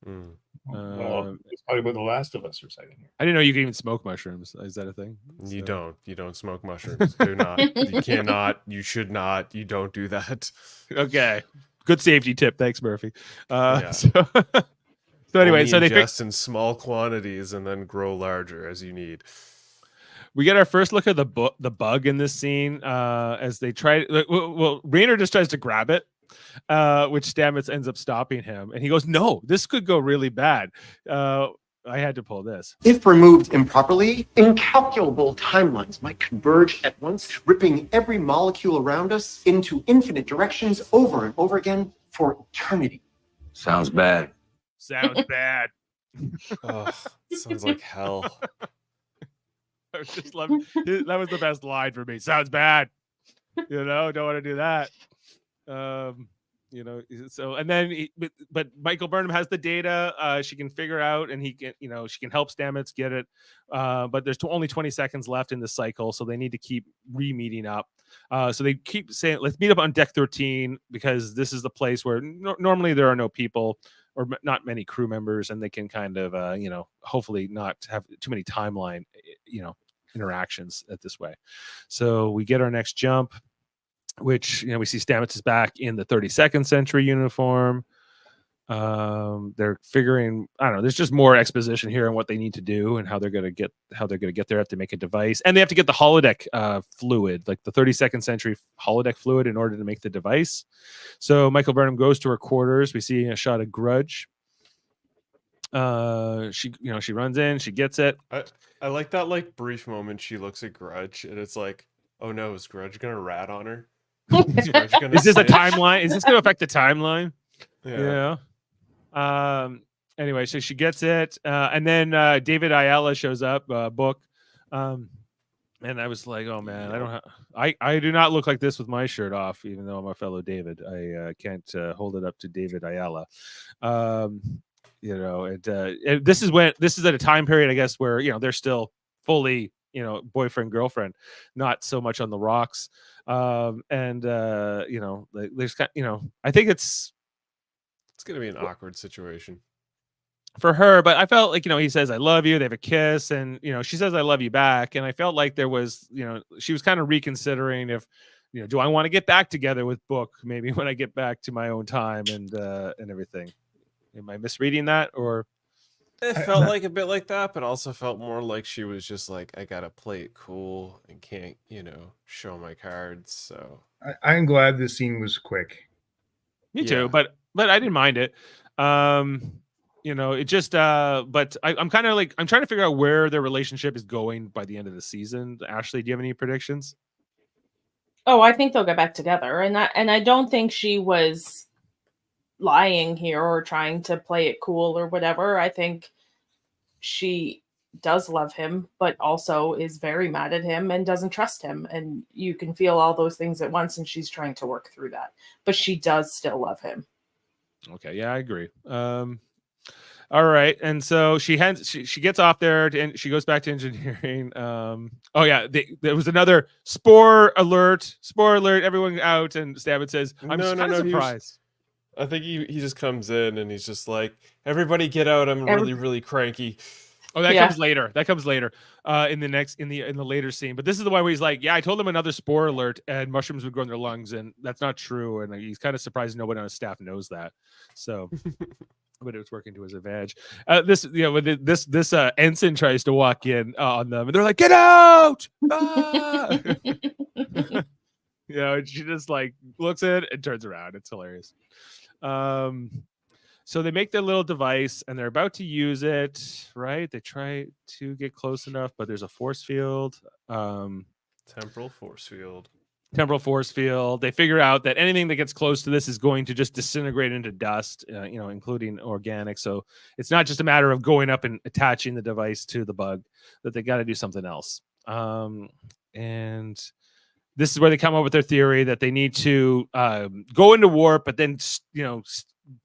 Well, it's probably what The Last of Us reciting here. I didn't know you could even smoke mushrooms. Is that a thing? You don't smoke mushrooms. Do not. You cannot. You should not. You don't do that. Okay. Good safety tip. Thanks, Murphy. Yeah. So anyway, Only so they ingest in small quantities and then grow larger as you need. We get our first look at the bug in this scene as they try. Well, Rayner just tries to grab it, which Stamets ends up stopping him, and he goes, "No, this could go really bad." I had to pull this. If removed improperly, incalculable timelines might converge at once, ripping every molecule around us into infinite directions over and over again for eternity. Sounds bad. Sounds bad. Oh, sounds like hell. I just love that was the best line for me. Sounds bad. Don't want to do that. So and then but Michael Burnham has the data. She can figure out, and he can, she can help Stamets get it. But there's only 20 seconds left in the cycle, so they need to keep re-meeting up. So they keep saying, let's meet up on deck 13 because this is the place where normally there are no people or not many crew members, and they can kind of, hopefully not have too many timeline, interactions at this way. So we get our next jump, which, we see Stamets is back in the 32nd century uniform. They're figuring, I don't know, there's just more exposition here on what they need to do and how they're going to get there. Have to make a device, and they have to get the holodeck fluid, like the 32nd century holodeck fluid, in order to make the device. So Michael Burnham goes to her quarters. We see a shot of Grudge. She runs in, she gets it. I like that brief moment she looks at Grudge and it's like, oh no, is Grudge gonna rat on her? Is this a timeline? Is this going to affect the timeline? Yeah. Anyway, so she gets it, and then David Ayala shows up, book, and I was like, oh man, I do not look like this with my shirt off, even though I'm a fellow David. I can't hold it up to David Ayala. This is at a time period, I guess, where they're still fully boyfriend girlfriend, not so much on the rocks. There's I think it's gonna be an awkward situation for her, but I felt like he says I love you, they have a kiss, and she says I love you back, and I felt like there was she was kind of reconsidering if do I want to get back together with Book maybe when I get back to my own time and everything. Am I misreading that, or it felt like a bit like that, but also felt more like she was just like, I gotta play it cool and can't show my cards. So I'm glad this scene was quick. Me too, but I didn't mind it. It just but I'm kind of like, I'm trying to figure out where their relationship is going by the end of the season. Ashley, do you have any predictions? Oh, I think they'll get back together, and I don't think she was lying here or trying to play it cool or whatever. I think she does love him, but also is very mad at him and doesn't trust him. And you can feel all those things at once, and she's trying to work through that. But she does still love him. Okay, yeah, I agree. All right, and so she gets off there and she goes back to engineering. Oh yeah, there was another spore alert. Everyone out, and Stabbit says, "I'm No, just kind of surprised." I think he just comes in and he's just like, "Everybody get out! I'm really, really cranky." Oh, that comes later. That comes later. In the later scene. But this is the one where he's like, "Yeah, I told him another spore alert, and mushrooms would grow in their lungs, and that's not true." And he's kind of surprised nobody on his staff knows that. So, but it was working to his advantage. This ensign tries to walk in on them, and they're like, "Get out!" Ah! And she just like looks at it and turns around. It's hilarious. So they make their little device and they're about to use it, right? They try to get close enough, but there's a force field. Temporal force field. They figure out that anything that gets close to this is going to just disintegrate into dust, including organic. So it's not just a matter of going up and attaching the device to the bug, that they got to do something else. And this is where they come up with their theory that they need to go into warp, but then,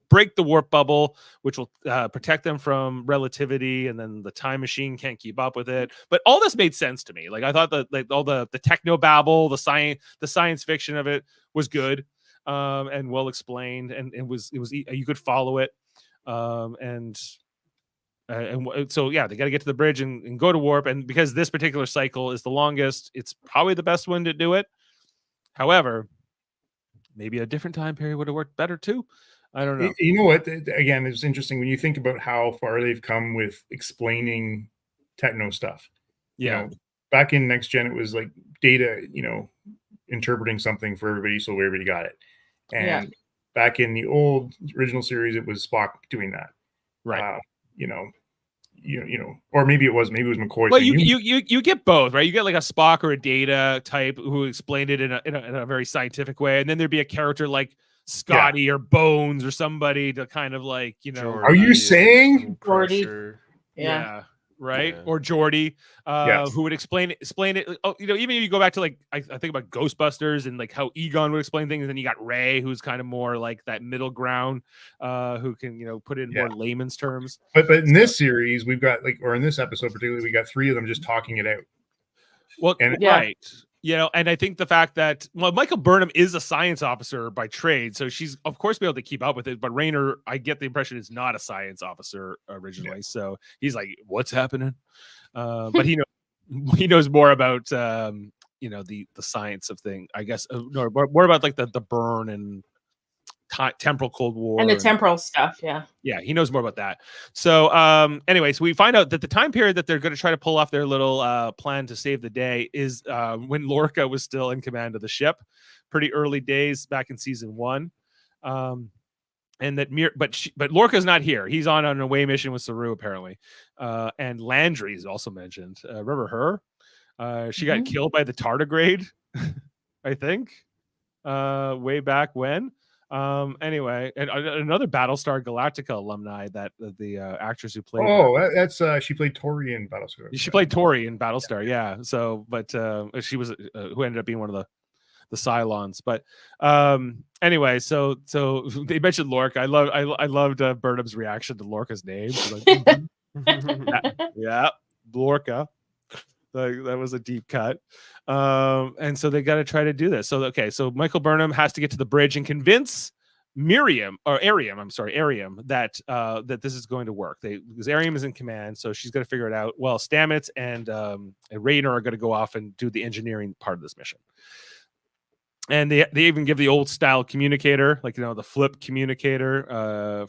break the warp bubble, which will protect them from relativity, and then the time machine can't keep up with it. But all this made sense to me. Like, I thought that all the techno babble, the science fiction of it was good and well explained, and it was you could follow it. And so yeah, they got to get to the bridge and go to warp. And because this particular cycle is the longest, it's probably the best one to do it. However, maybe a different time period would have worked better too. I don't know. You know what? Again, it's interesting when you think about how far they've come with explaining techno stuff. Yeah. Back in Next Gen, it was like Data, interpreting something for everybody so everybody got it. And back in the old original series, it was Spock doing that. Right. Or maybe it was McCoy. Well, you get both, right? You get like a Spock or a Data type who explained it in a very scientific way, and then there'd be a character like Scotty or Bones or somebody to kind of like, Are you saying Geordi? Right? Yeah. Or Geordi, who would explain it. Oh, even if you go back to like I think about Ghostbusters and like how Egon would explain things, and then you got Ray, who's kind of more like that middle ground, who can put it in more layman's terms. But in this series, we've got or in this episode particularly, we got three of them just talking it out. Well, right. And I think the fact that, Michael Burnham is a science officer by trade, so she's of course be able to keep up with it. But Rayner, I get the impression, is not a science officer originally, so he's like, "What's happening?" But he knows more about the science of things, I guess. No, more about like the burn and temporal Cold War and the temporal stuff. Yeah, he knows more about that. So so we find out that the time period that they're going to try to pull off their little plan to save the day is when Lorca was still in command of the ship, pretty early days back in season 1. And that but Lorca's not here. He's on an away mission with Saru apparently. And Landry is also mentioned. Remember her? She got killed by the tardigrade, I think. Way back when. Anyway, and another Battlestar Galactica alumni, that the actress who played that's she played Tori in Battlestar. She played Tori in Battlestar, yeah. So, but she was who ended up being one of the Cylons. But anyway, so they mentioned Lorca. I loved Burnham's reaction to Lorca's name. Yeah, Lorca. That was a deep cut. And so they got to try to do this. So Michael Burnham has to get to the bridge and convince Ariam that that this is going to work. Because Ariam is in command, so she's going to figure it out. Well, Stamets and Rayner are going to go off and do the engineering part of this mission. And they even give the old style communicator, like the flip communicator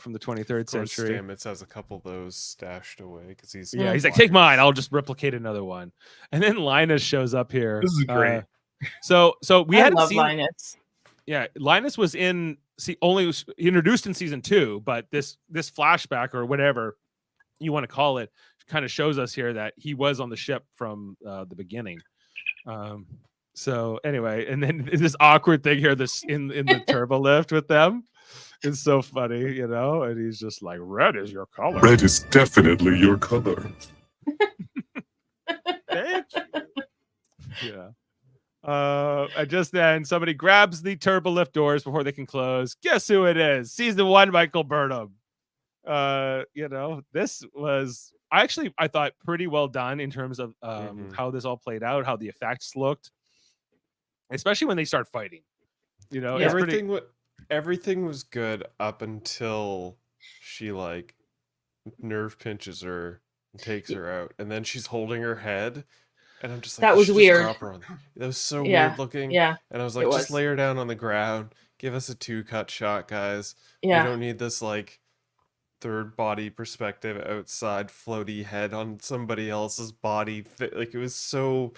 from the 23rd century. Stamets has a couple of those stashed away because he's like, take mine, I'll just replicate another one. And then Linus shows up here. This is great. So we hadn't seen Linus. Yeah, Linus was only introduced in season 2, but this flashback or whatever you want to call it kind of shows us here that he was on the ship from the beginning. So anyway, and then this awkward thing here, this in the turbo lift with them, It's so funny, you know, and he's just like, red is your color. Red is definitely your color. Thank you. Yeah. And just then somebody grabs the turbo lift doors before they can close. Guess who it is? Season 1, Michael Burnham. You know, this was I thought pretty well done in terms of how this all played out, how the effects looked, especially when they start fighting. You know, it's pretty... everything was good up until she like nerve pinches her and takes her out, and then she's holding her head. And I'm just like, that was weird. That was so weird looking. Yeah. And I was like, just lay her down on the ground. Give us a 2-cut shot, guys. Yeah. We don't need this like third body perspective outside floaty head on somebody else's body. Like it was so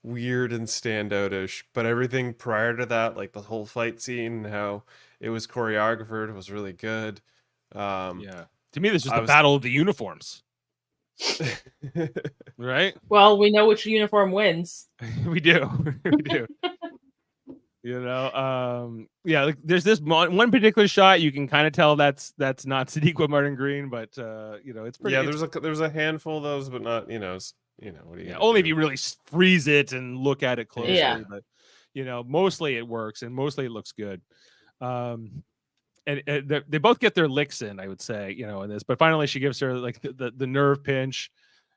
weird and standoutish. But everything prior to that, like the whole fight scene, how it was choreographed, was really good. Yeah. To me, this was the battle of the uniforms. Right? Well, we know which uniform wins. We do. You know, yeah, like there's this one particular shot you can kind of tell that's not Sadiqa Martin Green, but you know, it's pretty. Yeah, there's a handful of those, but not, what do you? Only if you really freeze it and look at it closely. Yeah. But you know, mostly it works and mostly it looks good. And they both get their licks in, I would say, you know, in this. But finally, she gives her like the nerve pinch,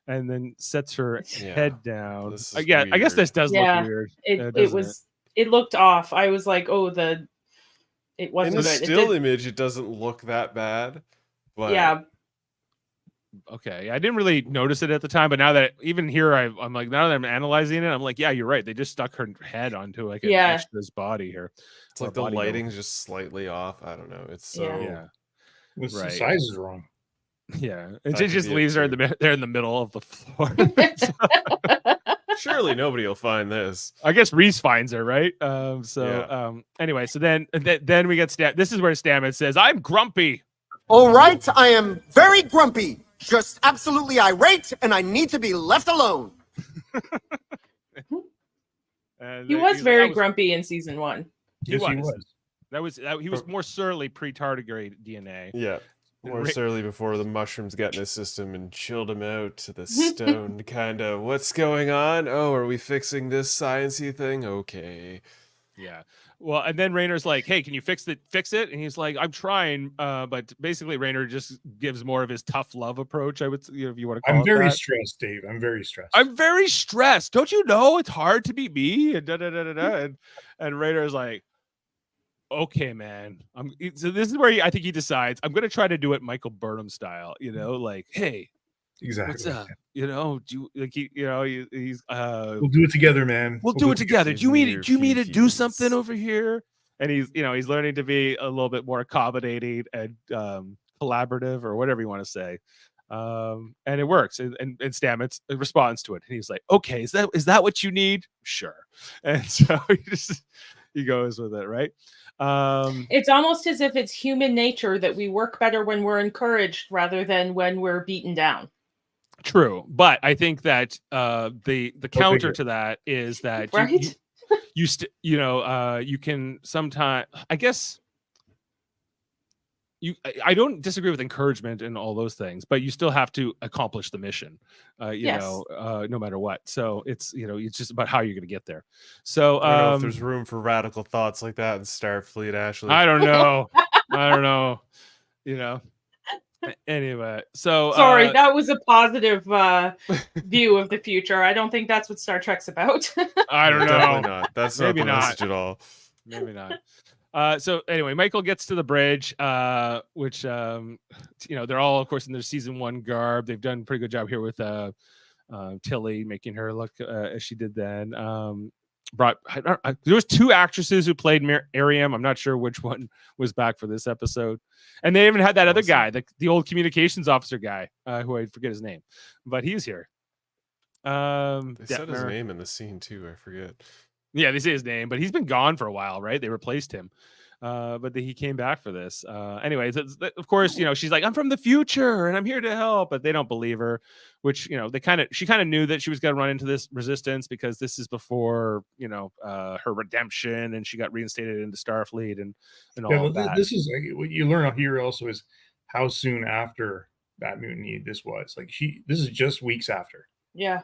and then sets her head down. I guess this does look weird. It looked off. I was like, oh, it wasn't in the good. Still image. It doesn't look that bad. But yeah. Okay, I didn't really notice it at the time, but now that even here, I'm like, now that I'm analyzing it, I'm like, yeah, you're right. They just stuck her head onto like an extra's body here. It's like the lighting's just slightly off. I don't know. It's so The size is wrong. Yeah, it just leaves her there in the middle of the floor. Surely nobody will find this. I guess Reese finds her, right? Anyway, so then we get this is where Stamets says, "I'm grumpy." All right, I am very grumpy. Just absolutely irate, and I need to be left alone. He was very grumpy in season 1. He was. He was more surly pre-tardigrade DNA. Yeah, more surly before the mushrooms got in his system and chilled him out to the stone. Kind of, what's going on? Oh, are we fixing this sciencey thing? Okay. Yeah. Well, and then Raynor's like, "Hey, can you fix it?" And he's like, "I'm trying." But basically, Raynor just gives more of his tough love approach. I would, if you want to call it. I'm very stressed, Dave. I'm very stressed. I'm very stressed. Don't you know it's hard to be me? And and Raynor's like, "Okay, man." So this is where I think he decides I'm going to try to do it Michael Burnham style. You know, like, "Hey, exactly. what's up? You know, do you like he's we'll do it together, man. We'll do it together. Do you mean to do something over here?" And he's learning to be a little bit more accommodating and collaborative, or whatever you want to say. And it works. And Stamets responds to it. And he's like, "Okay, is that what you need? Sure." And so he goes with it, right? It's almost as if it's human nature that we work better when we're encouraged rather than when we're beaten down. True, but I think that the counter to that is that right? you can sometimes, I guess, I don't disagree with encouragement and all those things, but you still have to accomplish the mission, no matter what. So it's it's just about how you're going to get there. So I don't know if there's room for radical thoughts like that in Starfleet, Ashley. I don't know. Anyway, so sorry, that was a positive view of the future. I don't think that's what Star Trek's about. I don't know. Definitely not. That's Maybe not the not. message at all. Maybe not. So anyway, Michael gets to the bridge, which they're all, of course, in their season 1 garb. They've done a pretty good job here with Tilly, making her look as she did then. There was 2 actresses who played Ariam. I'm not sure which one was back for this episode, and they even had that other guy, the old communications officer guy, who I forget his name, but he's here. They said his name in the scene too. I forget. Yeah, they say his name, but he's been gone for a while, right? They replaced him. But he came back for this. Anyways, of course, she's like, I'm from the future and I'm here to help, but they don't believe her, which, she kind of knew that she was going to run into this resistance because this is before, her redemption, and she got reinstated into Starfleet and all of that. This is what you learn here also is how soon after that mutiny this was. Like this is just weeks after. Yeah.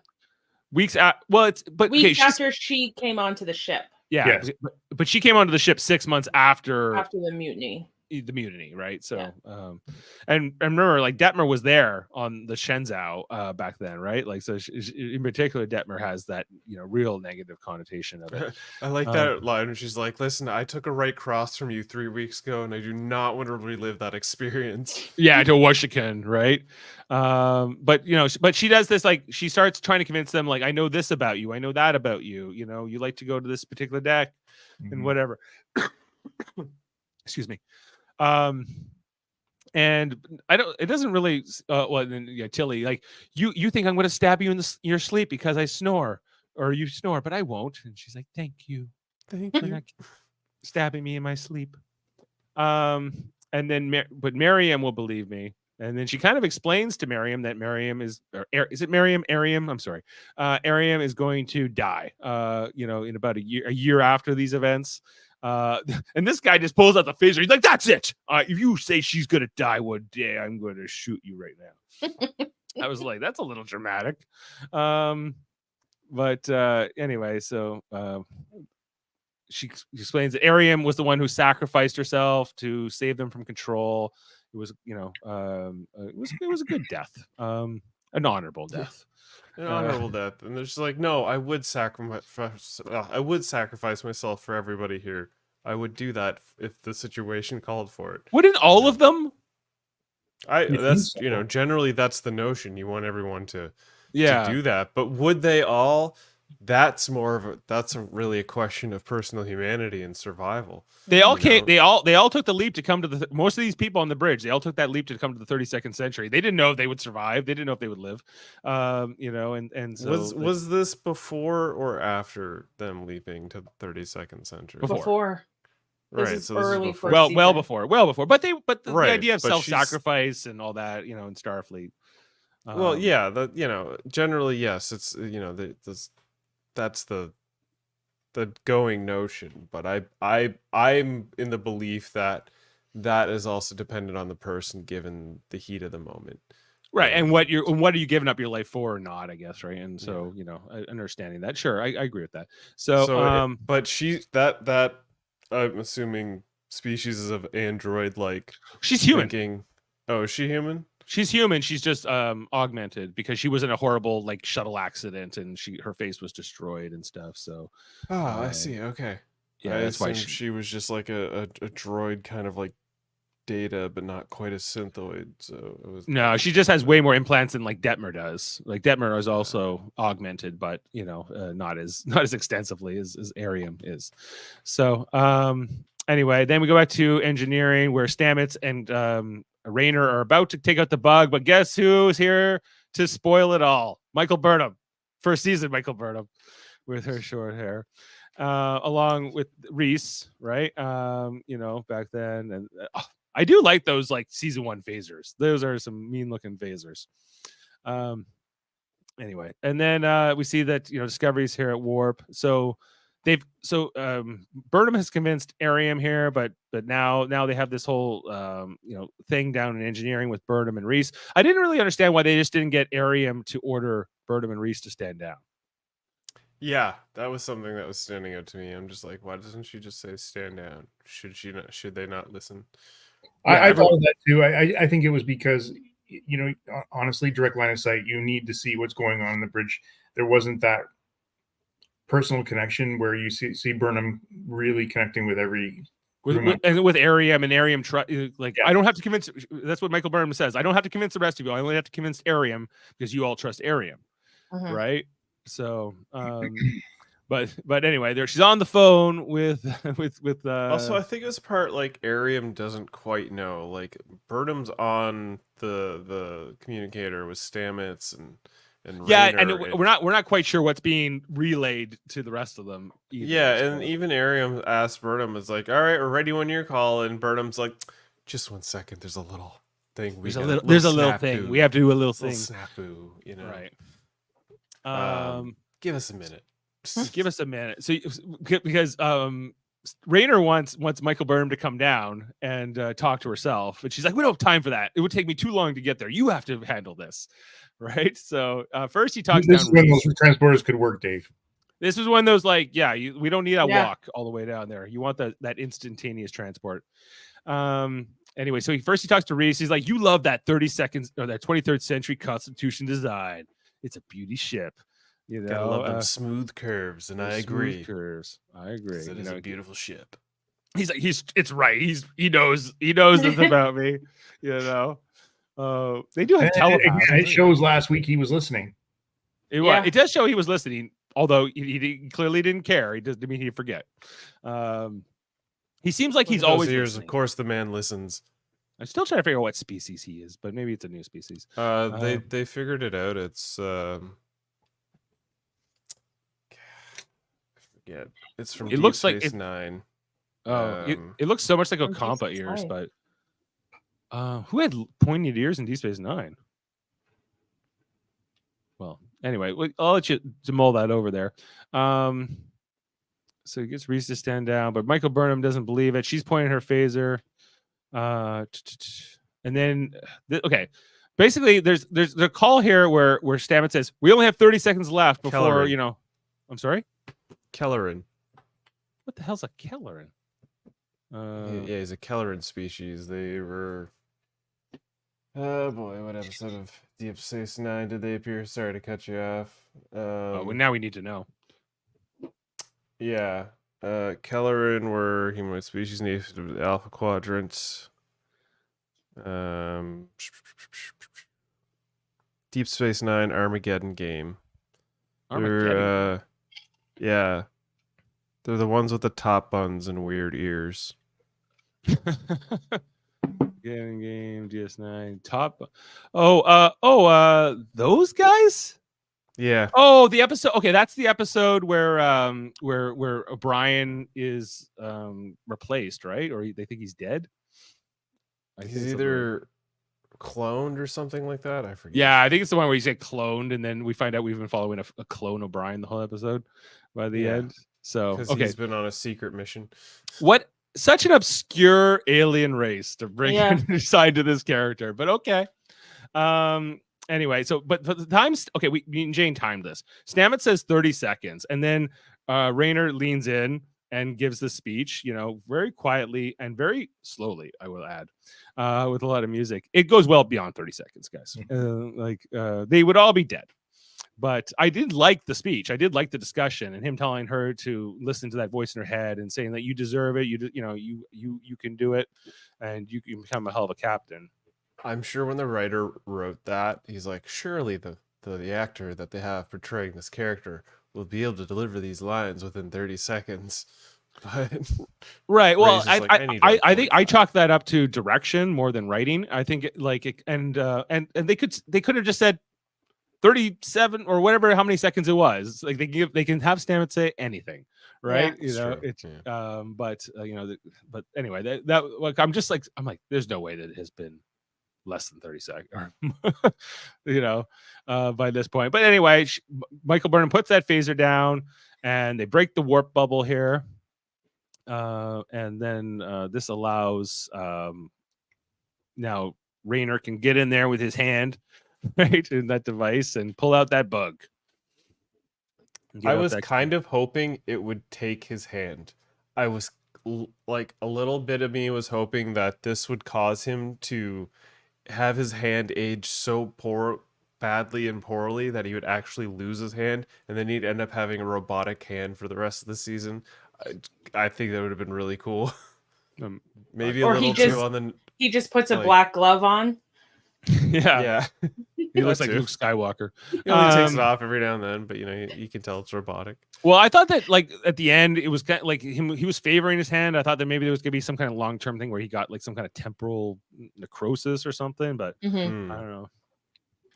Weeks after she came onto the ship. Yeah, Yes. but she came onto the ship 6 months after the mutiny. Right? So, and remember, like Detmer was there on the Shenzhou back then, right? Like, so in particular, Detmer has that real negative connotation of it. I like that line when she's like, "Listen, I took a right cross from you 3 weeks ago, and I do not want to relive that experience." Yeah, to Washington, right? But she does this, like, she starts trying to convince them, like, I know this about you, I know that about you. You like to go to this particular deck and whatever. Excuse me. And it doesn't really Tilly, like, you think I'm going to stab you in your sleep because I snore, or you snore, but I won't. And she's like, thank you for not stabbing me in my sleep. And then but Miriam will believe me, and then she kind of explains to Miriam that Miriam is it Miriam? Ariam? I'm sorry. Ariam is going to die in about a year after these events. And this guy just pulls out the phaser. He's like, that's it. If you say she's gonna die one day, I'm gonna shoot you right now. I was like, that's a little dramatic. But anyway, so she explains that Ariam was the one who sacrificed herself to save them from control. It was it was a good death, an honorable death. An honorable death. And they're just like, no, I would sacrifice myself for everybody here. I would do that if the situation called for it. Wouldn't all of them? Generally that's the notion. You want everyone to do that. But would they all? That's really a question of personal humanity and survival. They all came. They all took the leap to come to most of these people on the bridge. They all took that leap to come to the 32nd century. They didn't know if they would survive. They didn't know if they would live. And so was this before or after them leaping to the 32nd century? Before. Right. So early this is before. well before. But the idea of but self-sacrifice and all that, in Starfleet. Well, yeah, generally yes. It's that's the going notion, but I'm in the belief that is also dependent on the person given the heat of the moment, right? And what are you giving up your life for or not, I guess, right? And so understanding that, sure, I agree with that. So but she that I'm assuming species of android, like, she's human. Oh, is she human? She's human. She's just augmented because she was in a horrible, like, shuttle accident, and her face was destroyed and stuff. So, I see. Okay, yeah, that's why she was just like a droid, kind of like Data, but not quite a synthoid. So it was she just has way more implants than like Detmer does. Like Detmer is also augmented, but not as extensively as Ariam is. So anyway, then we go back to engineering, where Stamets and Rayner are about to take out the bug, but guess who's here to spoil it all? Michael Burnham. First season Michael Burnham with her short hair, along with Reese, right? Back then. And I do like those, like, season 1 phasers. Those are some mean looking phasers. Anyway, and then we see that Discovery's here at Warp. So Burnham has convinced Ariam here, but now they have this whole thing down in engineering with Burnham and Reese. I didn't really understand why they just didn't get Ariam to order Burnham and Reese to stand down. Yeah, that was something that was standing out to me. I'm just like, why doesn't she just say stand down? Should they not listen? I thought of that too. I think it was because, honestly, direct line of sight, you need to see what's going on in the bridge. There wasn't that personal connection where you see Burnham really connecting with every with Ariam, and Ariam I don't have to convince. That's what Michael Burnham says. I don't have to convince the rest of you. I only have to convince Ariam because you all trust Ariam, right? So, but anyway, she's on the phone with. Also, I think it was part like Ariam doesn't quite know. Like Burnham's on the communicator with Stamets and Yeah, Raynor, and we're not quite sure what's being relayed to the rest of them either. Yeah, so. and even Ariam asked Burnham, is like, all right, we're ready when you call, and Burnham's like, just 1 second, there's a little thing. There's a little thing. We have to do a little thing. Snafu, you know. Right. Give us a minute. Give us a minute. So because Raynor wants Michael Burnham to come down and talk to herself, but she's like, we don't have time for that. It would take me too long to get there. You have to handle this, right? So first he talks This down. is when those transporters could work, Dave. This is one of those like, we don't need a walk all the way down there. You want that instantaneous transport. Anyway, so first he talks to Reese. He's like, you love that 30 seconds or that 23rd century Constitution design. It's a beauty ship. You know, gotta love them smooth curves, and I agree. Curves, I agree. It is a beautiful ship. He's like, it's right. He knows this about me. You know, they do have telepathy. It shows last week he was listening. It does show he was listening, although he clearly didn't care. He didn't mean he'd forget. He seems like he's always years. listening. Of course, the man listens. I'm still trying to figure out what species he is, but maybe it's a new species. They figured it out. It's forget. It's from. It looks Space like Nine. Oh, it looks so much like Ocampa ears, but who had pointed ears in Deep Space Nine? Well, anyway, I'll let you mull that over there. So he gets Reese to stand down, but Michael Burnham doesn't believe it. She's pointing her phaser, and then basically there's a call here where Stamets says we only have 30 seconds left before Kelleran. I'm sorry, Kelleran. What the hell's a Kelleran? Yeah, he's a Kelleran species. They were. Oh boy, what episode of Deep Space Nine did they appear? Sorry to cut you off. Well, now we need to know. Yeah, Kelleran were humanoid species native to the Alpha Quadrant. Deep Space Nine Armageddon game. Armageddon. Yeah, they're the ones with the top buns and weird ears. Game DS9 top. Those guys. Yeah. Oh, the episode. Okay, that's the episode where O'Brien is replaced, right? Or they think he's dead. He's either cloned or something like that. I forget. Yeah, I think it's the one where you say cloned, and then we find out we've been following a clone O'Brien the whole episode by the end. So he's been on a secret mission. What? Such an obscure alien race to bring inside to this character, but okay. Anyway, so but for the times, okay, me and Jane timed this. Stamets says 30 seconds, and then Raynor leans in and gives the speech, very quietly and very slowly, I will add, with a lot of music. It goes well beyond 30 seconds, guys. They would all be dead. But I did like the speech. I did like the discussion and him telling her to listen to that voice in her head and saying that you deserve it. You can do it, and you can become a hell of a captain. I'm sure when the writer wrote that, he's like, surely the actor that they have portraying this character will be able to deliver these lines within 30 seconds. But right. Well, I think I chalk that up to direction more than writing. I think and they could have just said 37 or whatever, how many seconds it was. Like they can have Stamets say anything, right? But anyway, that I'm just like, there's no way that it has been less than 30 seconds, by this point. But anyway, Michael Burnham puts that phaser down, and they break the warp bubble here, and then this allows now Raynor can get in there with his hand. Right in that device and pull out that bug. I was kind of hoping it would take his hand. I was like, a little bit of me was hoping that this would cause him to have his hand age so badly and poorly that he would actually lose his hand, and then he'd end up having a robotic hand for the rest of the season. I think that would have been really cool. Maybe a little too on the. He just puts a black glove on. Yeah. He looks like Luke Skywalker. He only takes it off every now and then, but you can tell it's robotic. Well, I thought that at the end it was kind of like he was favoring his hand. I thought that maybe there was gonna be some kind of long-term thing where he got like some kind of temporal necrosis or something, but I don't know.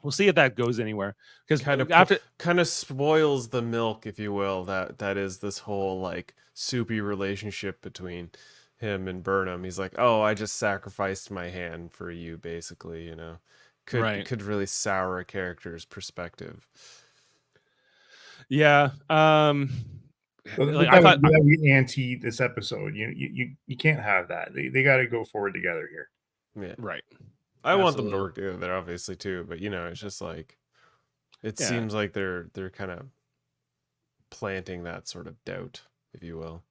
we'll see if that goes anywhere. Because kind of spoils the milk, if you will. That is this whole like soupy relationship between him and Burnham. He's like, oh, I just sacrificed my hand for you, basically. You know, could really sour a character's perspective. Yeah. Like, I thought that would be anti this episode. You can't have that. They got to go forward together here. Yeah, right. I want them to work together, obviously, too. But it's just like it seems like they're kind of planting that sort of doubt, if you will.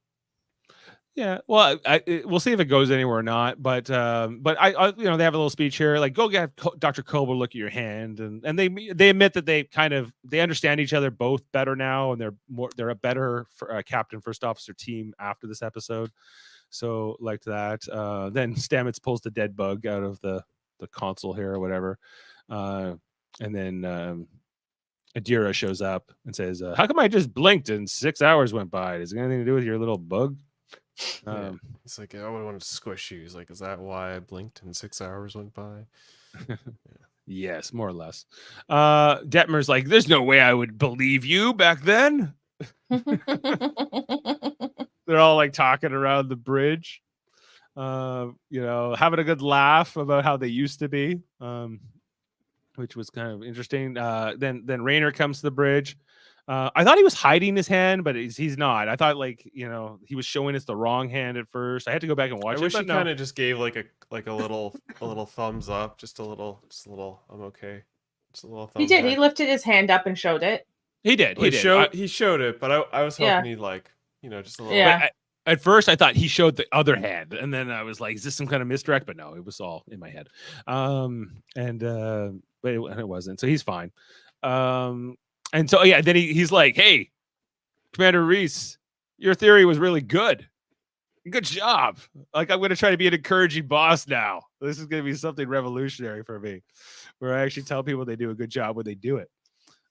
Yeah, well, we'll see if it goes anywhere or not. But they have a little speech here, like go get Dr. Kober look at your hand, and they admit that they understand each other both better now, and they're a better captain first officer team after this episode. So like that. Then Stamets pulls the dead bug out of the console here or whatever, and then Adira shows up and says, "How come I just blinked and 6 hours went by? Does it have anything to do with your little bug?" It's like, I would want to squish you. He's like, is that why I blinked and 6 hours went by? Yes, more or less. Detmer's like, there's no way I would believe you back then. They're all like talking around the bridge, having a good laugh about how they used to be, which was kind of interesting. Then Raynor comes to the bridge. I thought he was hiding his hand, but he's not. I thought he was showing us the wrong hand at first. I had to go back and watch it. I wish he kind of just gave like a little thumbs up, just a little. I'm okay. Just a little thumbs. He did. Up. He lifted his hand up and showed it. He did. He showed it, but I was hoping he'd just a little. Yeah. At first, I thought he showed the other hand, and then I was like, "Is this some kind of misdirect?" But no, it was all in my head. But it wasn't. So he's fine. And so, then he's like, hey, Commander Reese, your theory was really good. Good job. Like, I'm going to try to be an encouraging boss now. This is going to be something revolutionary for me, where I actually tell people they do a good job when they do it.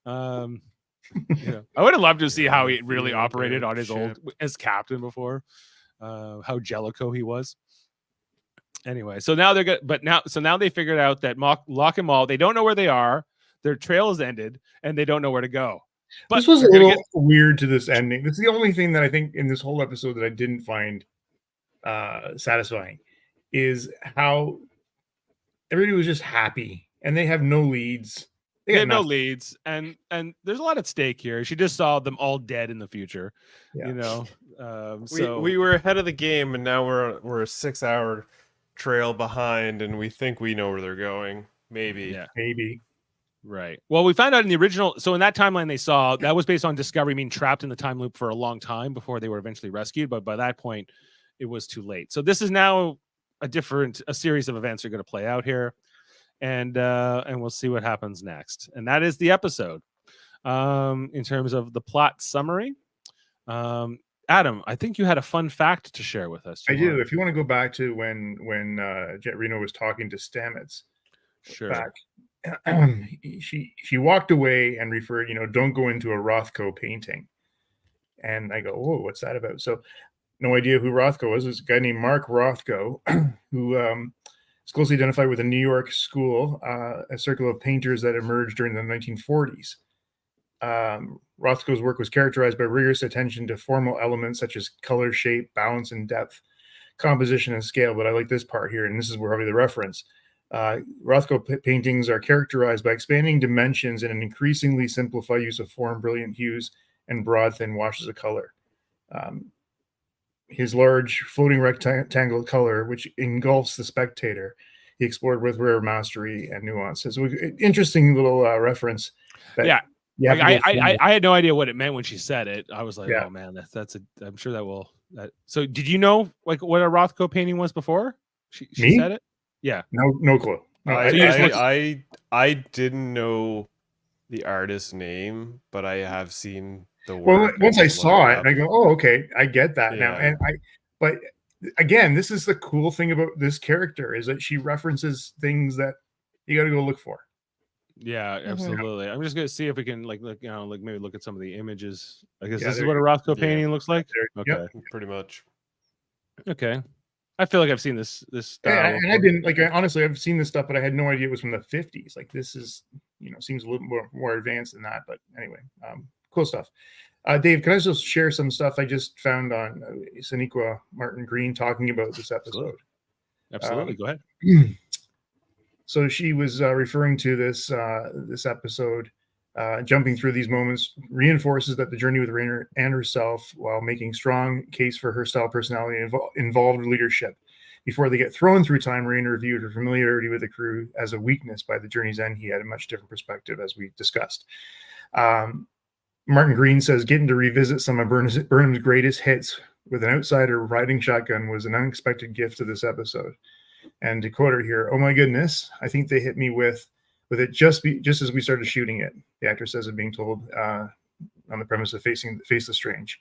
I would have loved to see how he really operated on his as captain before, how jellico he was. Anyway, so now they're good. Now they figured out that Locke and Maul, they don't know where they are. Their trail is ended, and they don't know where to go. But this was a little weird to this ending. This is the only thing that I think in this whole episode that I didn't find satisfying is how everybody was just happy, and they have no leads. They have no leads, and there's a lot at stake here. She just saw them all dead in the future. Yeah. So we were ahead of the game, and now we're a 6 hour trail behind, and we think we know where they're going. Maybe. Right. Well, we found out in the original. So in that timeline they saw, that was based on Discovery being trapped in the time loop for a long time before they were eventually rescued. But by that point, it was too late. So this is now a series of events are going to play out here, and we'll see what happens next. And that is the episode. In terms of the plot summary, Adam, I think you had a fun fact to share with us. I do. If you want to go back to when Jet Reno was talking to Stamets, sure. She walked away and referred, don't go into a Rothko painting. And I go, whoa, what's that about? So no idea who Rothko was. There's a guy named Mark Rothko who is closely identified with a New York school, a circle of painters that emerged during the 1940s. Rothko's work was characterized by rigorous attention to formal elements such as color, shape, balance, and depth, composition, and scale. But I like this part here, and this is probably the reference. Rothko paintings are characterized by expanding dimensions and an increasingly simplified use of form, brilliant hues, and broad, thin washes of color. His large floating rectangle color, which engulfs the spectator, he explored with rare mastery and nuances. So, interesting little reference. I had no idea what it meant when she said it. I was like, oh man, I'm sure that will. So did you know what a Rothko painting was before she said it? Yeah. No clue. No, I didn't know the artist's name, but I have seen the work. Well, once I saw it, I go, oh, okay, I get that now. And but again, this is the cool thing about this character is that she references things that you got to go look for. Yeah, absolutely. I'm just gonna see if we can maybe look at some of the images. I guess this is what a Rothko painting looks like. Okay, yep. Pretty much. Okay. I feel like I've seen this style. Yeah, and I didn't honestly, I've seen this stuff, but I had no idea it was from the 50s. Like this is, seems a little more advanced than that. But anyway, cool stuff. Dave, can I just share some stuff I just found on Sonequa Martin Green talking about this episode? Absolutely. Go ahead. So she was referring to this episode, jumping through these moments, reinforces that the journey with Raynor and herself, while making strong case for her style personality, involved leadership. Before they get thrown through time, Raynor viewed her familiarity with the crew as a weakness. By the journey's end, he had a much different perspective, as we discussed. Martin Green says getting to revisit some of Burnham's greatest hits with an outsider riding shotgun was an unexpected gift to this episode. And to quote her here, "Oh my goodness, I think they hit me with it just as we started shooting it." The actor says of being told on the premise of face the strange.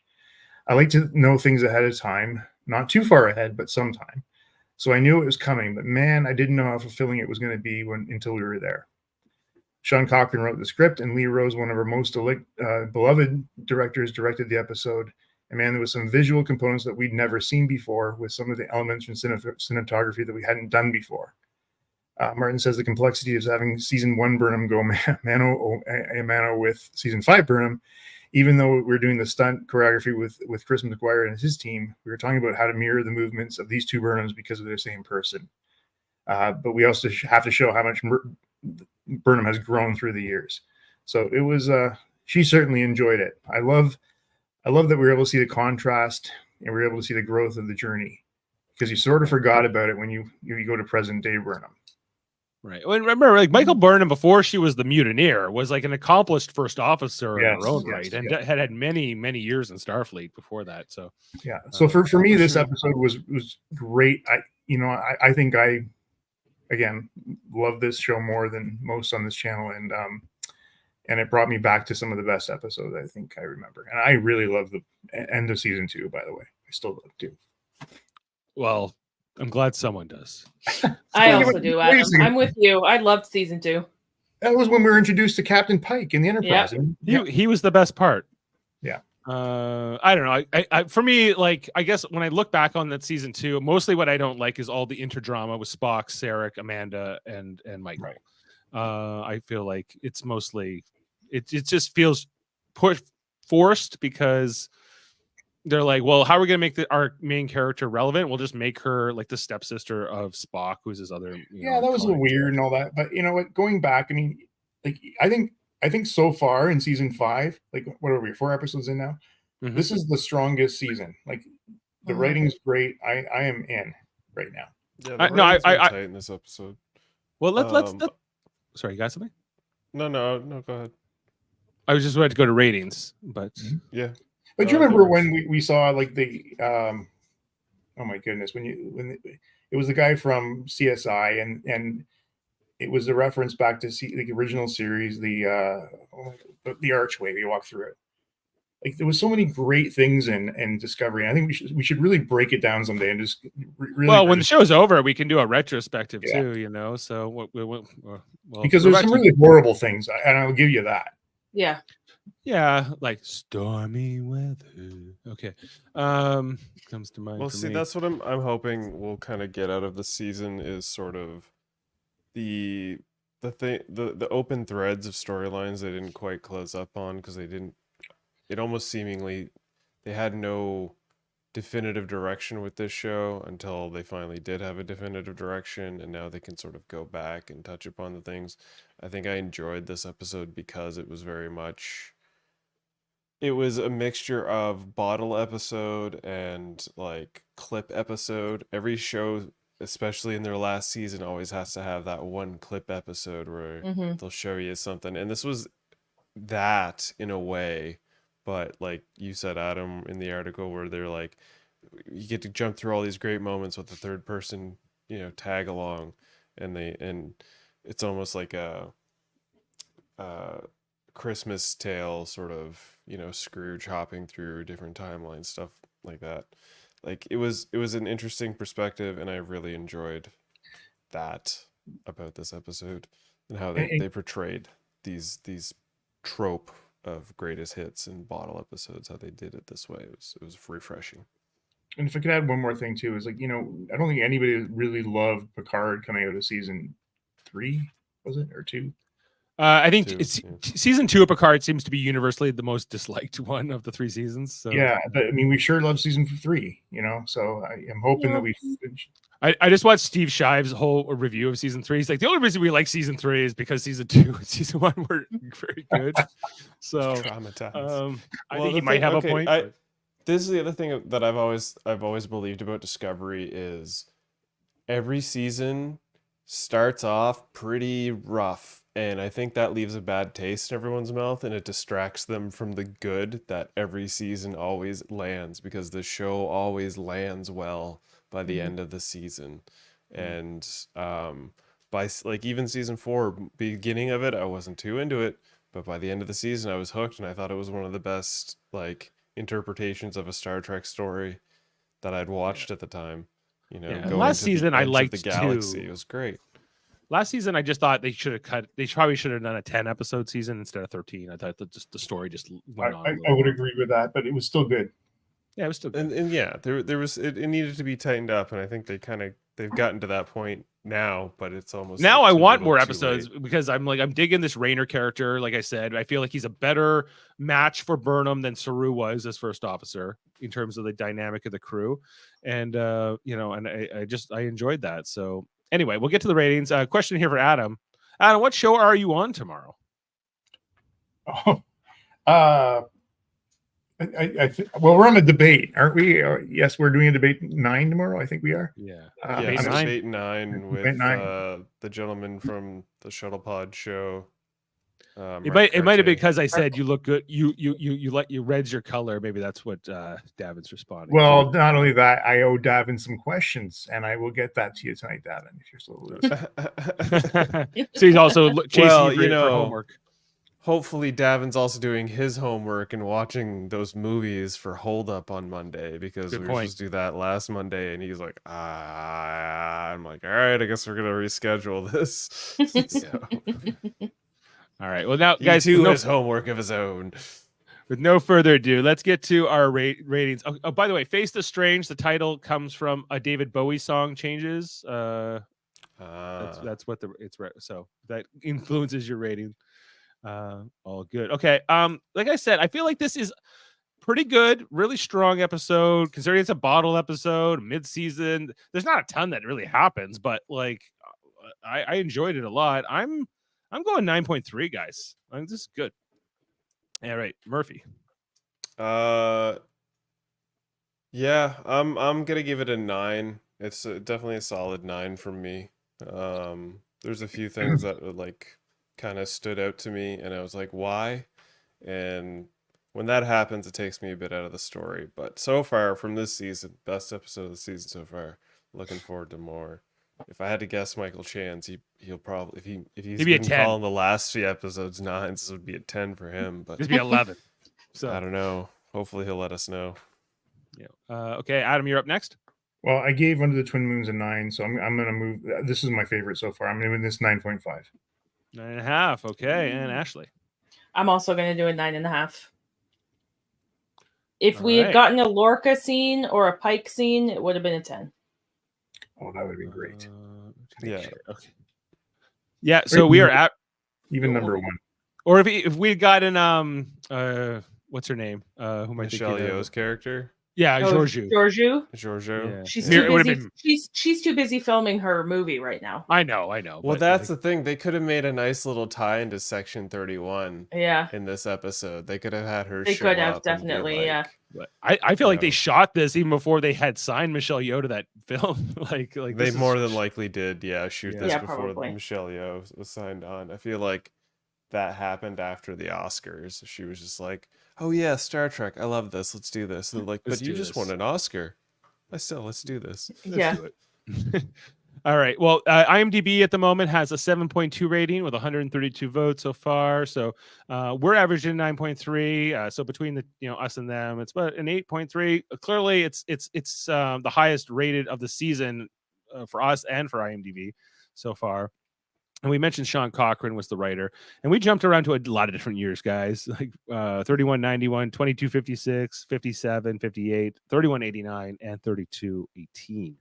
"I like to know things ahead of time, not too far ahead, but sometime. So I knew it was coming, but man, I didn't know how fulfilling it was going to be until we were there." Sean Cochran wrote the script, and Lee Rose, one of our most beloved directors, directed the episode. And man, there was some visual components that we'd never seen before, with some of the elements from cinematography that we hadn't done before. Martin says the complexity of having season 1 Burnham go mano a mano with season 5 Burnham, even though we were doing the stunt choreography with Chris McGuire and his team, we were talking about how to mirror the movements of these two Burnhams because of their same person. But we also have to show how much Burnham has grown through the years. So it was, she certainly enjoyed it. I love that we were able to see the contrast and we were able to see the growth of the journey, because you sort of forgot about it when you go to present day Burnham. Right. Well, remember, like Michael Burnham, before she was the mutineer, was like an accomplished first officer in her own right, and had many, many years in Starfleet before that. So yeah. So for me, this episode was great. I think I again love this show more than most on this channel, and it brought me back to some of the best episodes I think I remember. And I really love the end of season 2, by the way. I still love it too. Well, I'm glad someone does. I also do, Adam. I'm with you. I loved season 2. That was when we were introduced to Captain Pike in the Enterprise. Yeah. He was the best part. Yeah. I don't know. I for me, like, I guess when I look back on that season 2, mostly what I don't like is all the interdrama with Spock, Sarek, Amanda, and Michael. Right. I feel like it's mostly it just feels forced, because they're like, well, how are we going to make our main character relevant? We'll just make her like the stepsister of Spock, who's his other. That was a little weird and all that. But you know what? Going back, I mean, like I think so far in season 5, like what are we, 4 episodes in now? Mm-hmm. This is the strongest season. Like the writing's great. I am in right now. Yeah, I tight in this episode. Well, let's. Sorry, you got something? No, go ahead. I was just about to go to ratings, but yeah. But you remember when we saw like the oh my goodness, it was the guy from CSI, and it was a reference back to the original series, the archway. We walked through it. Like there was so many great things in Discovery. I think we should really break it down someday and just really. Well, when the show's over, we can do a retrospective too. So because there's some really horrible things, and I'll give you that. Yeah, like stormy weather. Okay, comes to mind. Well, see, that's what I'm hoping we'll kind of get out of the season, is sort of the open threads of storylines they didn't quite close up on, because it almost seemingly they had no definitive direction with this show until they finally did have a definitive direction, and now they can sort of go back and touch upon the things. I think I enjoyed this episode because it was very much, it was a mixture of bottle episode and like clip episode. Every show, especially in their last season, always has to have that one clip episode where they'll show you something, and this was that in a way. But like you said, Adam, in the article, where they're like, you get to jump through all these great moments with the third person, tag along, and it's almost like a Christmas tale sort of, Scrooge hopping through different timelines, stuff like that. Like it was an interesting perspective, and I really enjoyed that about this episode and how they portrayed these trope of greatest hits and bottle episodes, how they did it this way. It was refreshing. And if I could add one more thing too, is like, I don't think anybody really loved Picard coming out of season 3, was it, or 2? I think Two, it's, yeah. season 2 of Picard seems to be universally the most disliked one of the 3 seasons. So Yeah, but I mean, we sure love season 3, so I'm hoping that we. I just watched Steve Shive's whole review of season 3. He's like, the only reason we like season 3 is because season 2 and season 1 were very good. So Traumatized. I think he might have a point. This is the other thing that I've always believed about Discovery is every season starts off pretty rough, and I think that leaves a bad taste in everyone's mouth, and it distracts them from the good that every season always lands, because the show always lands well by the end of the season. And by like even season 4, beginning of it, I wasn't too into it, but by the end of the season I was hooked, and I thought it was one of the best like interpretations of a Star Trek story that I'd watched at the time. Going last to season the I edge of liked the galaxy. too. It was great. Last season I just thought they probably should have done a 10 episode season instead of 13. I thought that the story just went on. I would agree with that, but it was still good. Yeah, it was still good. And yeah, there was it needed to be tightened up, and I think they've gotten to that point now, but it's almost now like I too want little, more too episodes late. because I'm digging this Rayner character. Like I said, I feel like he's a better match for Burnham than Saru was as first officer in terms of the dynamic of the crew. And and I enjoyed that. So anyway, we'll get to the ratings. Question here for Adam. Adam, what show are you on tomorrow? Well, we're on a debate, aren't we? Yes, we're doing a debate 9 tomorrow. I think we are. Yeah. Yes, Debate 9? debate 9 with Debate 9. The gentleman from the Shuttle Pod show. It might have been because I said you look good. You red's your color. Maybe that's what Davin's responding. Well, not only that, I owe Davin some questions, and I will get that to you tonight, Davin, if you're still listening. So he's also chasing you for homework. Hopefully Davin's also doing his homework and watching those movies for Hold Up on Monday, because we were supposed to do that last Monday, and he's like, I'm like, all right, I guess we're gonna reschedule this. So. All right. Well, now, guys, he has homework of his own. With no further ado, let's get to our ratings. Oh, by the way, Face the Strange, the title comes from a David Bowie song, Changes. That's what it's so that influences your rating. All good. Okay. Like I said, I feel like this is pretty good, really strong episode, considering it's a bottle episode, mid-season. There's not a ton that really happens, but like I enjoyed it a lot. I'm going 9.3, guys. I think this is good. All right, Murphy. Yeah, I'm gonna give it a 9. It's definitely a solid 9 from me. There's a few things that like kind of stood out to me, and I was like, why? And when that happens, it takes me a bit out of the story. But so far from this season, best episode of the season so far. Looking forward to more. If I had to guess Michael Chance, he'll probably if he's been calling the last few episodes 9s, this would be a 10 for him. But this would be 11. So I don't know. Hopefully he'll let us know. Yeah. Okay, Adam, you're up next. Well, I gave Under the Twin Moons a 9, so I'm gonna move. This is my favorite so far. I'm giving this 9.5. 9.5. Okay, and Ashley. I'm also going to do a 9.5. If we All had right. gotten a Lorca scene or a Pike scene, it would have been a 10. Oh, that would have been great. Yeah. Okay. Yeah. So we are at even number 1. Or if we had gotten what's her name? Who am I Michelle thinking Yeoh's of? character. Yeah, Georgiou. Giorgio. Yeah. She's Yeah. too It would've busy. She's too busy filming her movie right now. I know. Well, but, that's the thing. They could have made a nice little tie into Section 31. Yeah. In this episode, they could have had her. They show could have, up and be definitely, like, yeah. But I feel like they shot this even before they had signed Michelle Yeoh to that film. like they more than likely did. Yeah, shoot this Yeah, before probably. Michelle Yeoh was signed on. I feel like that happened after the Oscars. She was just like, "Oh yeah, Star Trek. I love this. Let's do this." And they're like, Let's "But you do just this." won an Oscar." Let's do this. Yeah. do it. All right. Well, IMDb at the moment has a 7.2 rating with 132 votes so far. So we're averaging 9.3. So between the us and them, it's about an 8.3. Clearly, it's the highest rated of the season for us and for IMDb so far. And we mentioned Sean Cochran was the writer, and we jumped around to a lot of different years, guys, like 3191, 2256, 57, 58, 3189, and 3218.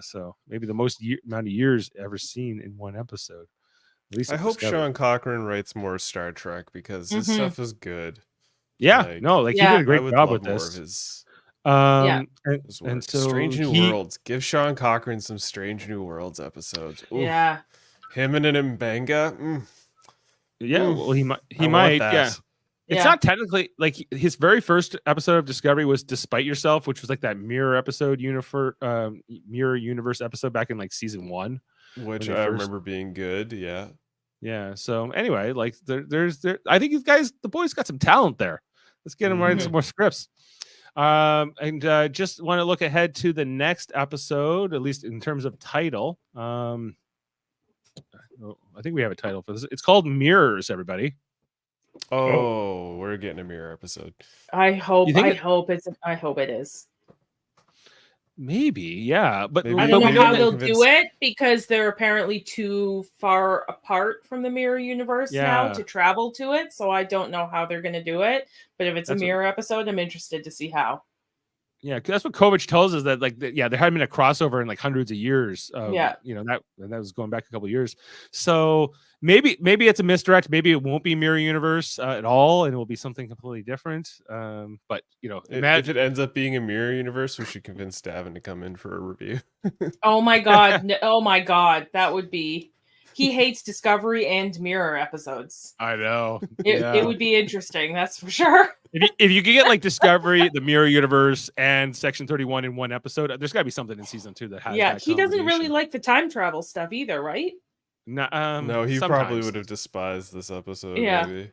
So maybe the most amount of years ever seen in one episode. At least I at hope Discovery. Sean Cochran writes more Star Trek because his Mhm. stuff is good. Yeah, Like, no, like he Yeah. did a I great would job love with more this. of his Yeah. And work. so Strange New he, Worlds. Give Sean Cochran some Strange New Worlds episodes. Oof. Yeah. Him and an Mbenga. yeah, Mm. well, he I want might, that. yeah. It's Yeah. not technically like his very first episode of Discovery was "Despite Yourself," which was like that mirror episode, mirror universe episode back in like season 1. Which they I first- remember being good. Yeah. Yeah. So anyway, like I think the boys got some talent there. Let's get him writing some more scripts. And just want to look ahead to the next episode, at least in terms of title. I think we have a title for this. It's called Mirrors, everybody. Oh, we're getting a mirror episode. I hope. You think I it- hope it's. I hope it is. Maybe, yeah. But Maybe- I don't But know we how know they'll that do it because they're apparently too far apart from the mirror universe now Yeah. to travel to it. So I don't know how they're going to do it. But if it's That's a what- mirror episode, I'm interested to see how. Yeah, 'cause that's what Kovac tells us, that like there hadn't been a crossover in like hundreds of years. Yeah. That was going back a couple of years. So maybe it's a misdirect. Maybe it won't be mirror universe at all, and it will be something completely different. But If imagine it ends up being a mirror universe, we should convince Davin to come in for a review. Oh my god! Oh my god! That would be. He hates Discovery and Mirror episodes. I know It would be interesting, that's for sure. if you could get like Discovery, the mirror universe, and Section 31 in one episode, there's got to be something in season 2 that has. Yeah, that he doesn't really combination. like the time travel stuff either, right? No, No, he probably sometimes. would have despised this episode. Yeah. Maybe.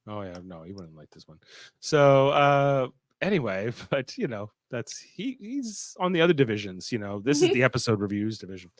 Oh yeah, no, he wouldn't like this one. So anyway, but that's he's on the other divisions. This is the episode reviews division.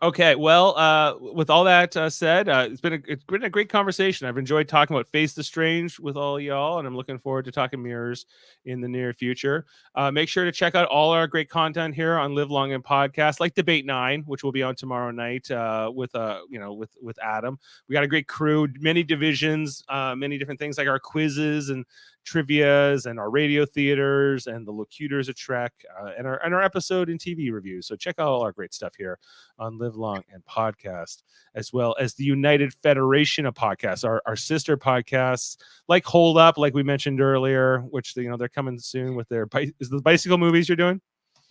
Okay, well, with all that said, it's been a great conversation. I've enjoyed talking about Face the Strange with all y'all, and I'm looking forward to talking Mirrors in the near future. Make sure to check out all our great content here on Live Long and Podcast, like Debate 9, which will be on tomorrow night with Adam. We got a great crew, many divisions, many different things like our quizzes and trivias and our radio theaters and the locutors of Trek and our episode and TV reviews. So check out all our great stuff here on Live Long and Podcast, as well as the United Federation of Podcasts, our sister podcasts like Hold Up, like we mentioned earlier, which they're coming soon with their is the bicycle movies you're doing.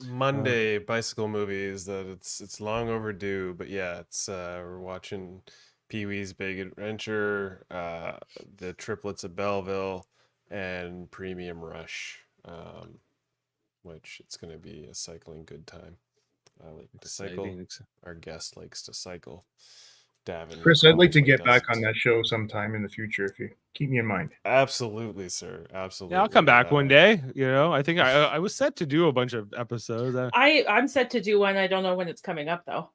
Monday bicycle movies that it's long overdue, but yeah, it's we're watching Pee-wee's Big Adventure, the Triplets of Belleville, and Premium Rush, which it's going to be a cycling good time. I like to cycle. Our guest likes to cycle. Davin, Chris, I'd like to probably get back on doesn't. that show sometime in the future if you keep me in mind. Absolutely, sir. Absolutely. Yeah, I'll come back one day. I think I was set to do a bunch of episodes. I'm set to do one. I don't know when it's coming up though.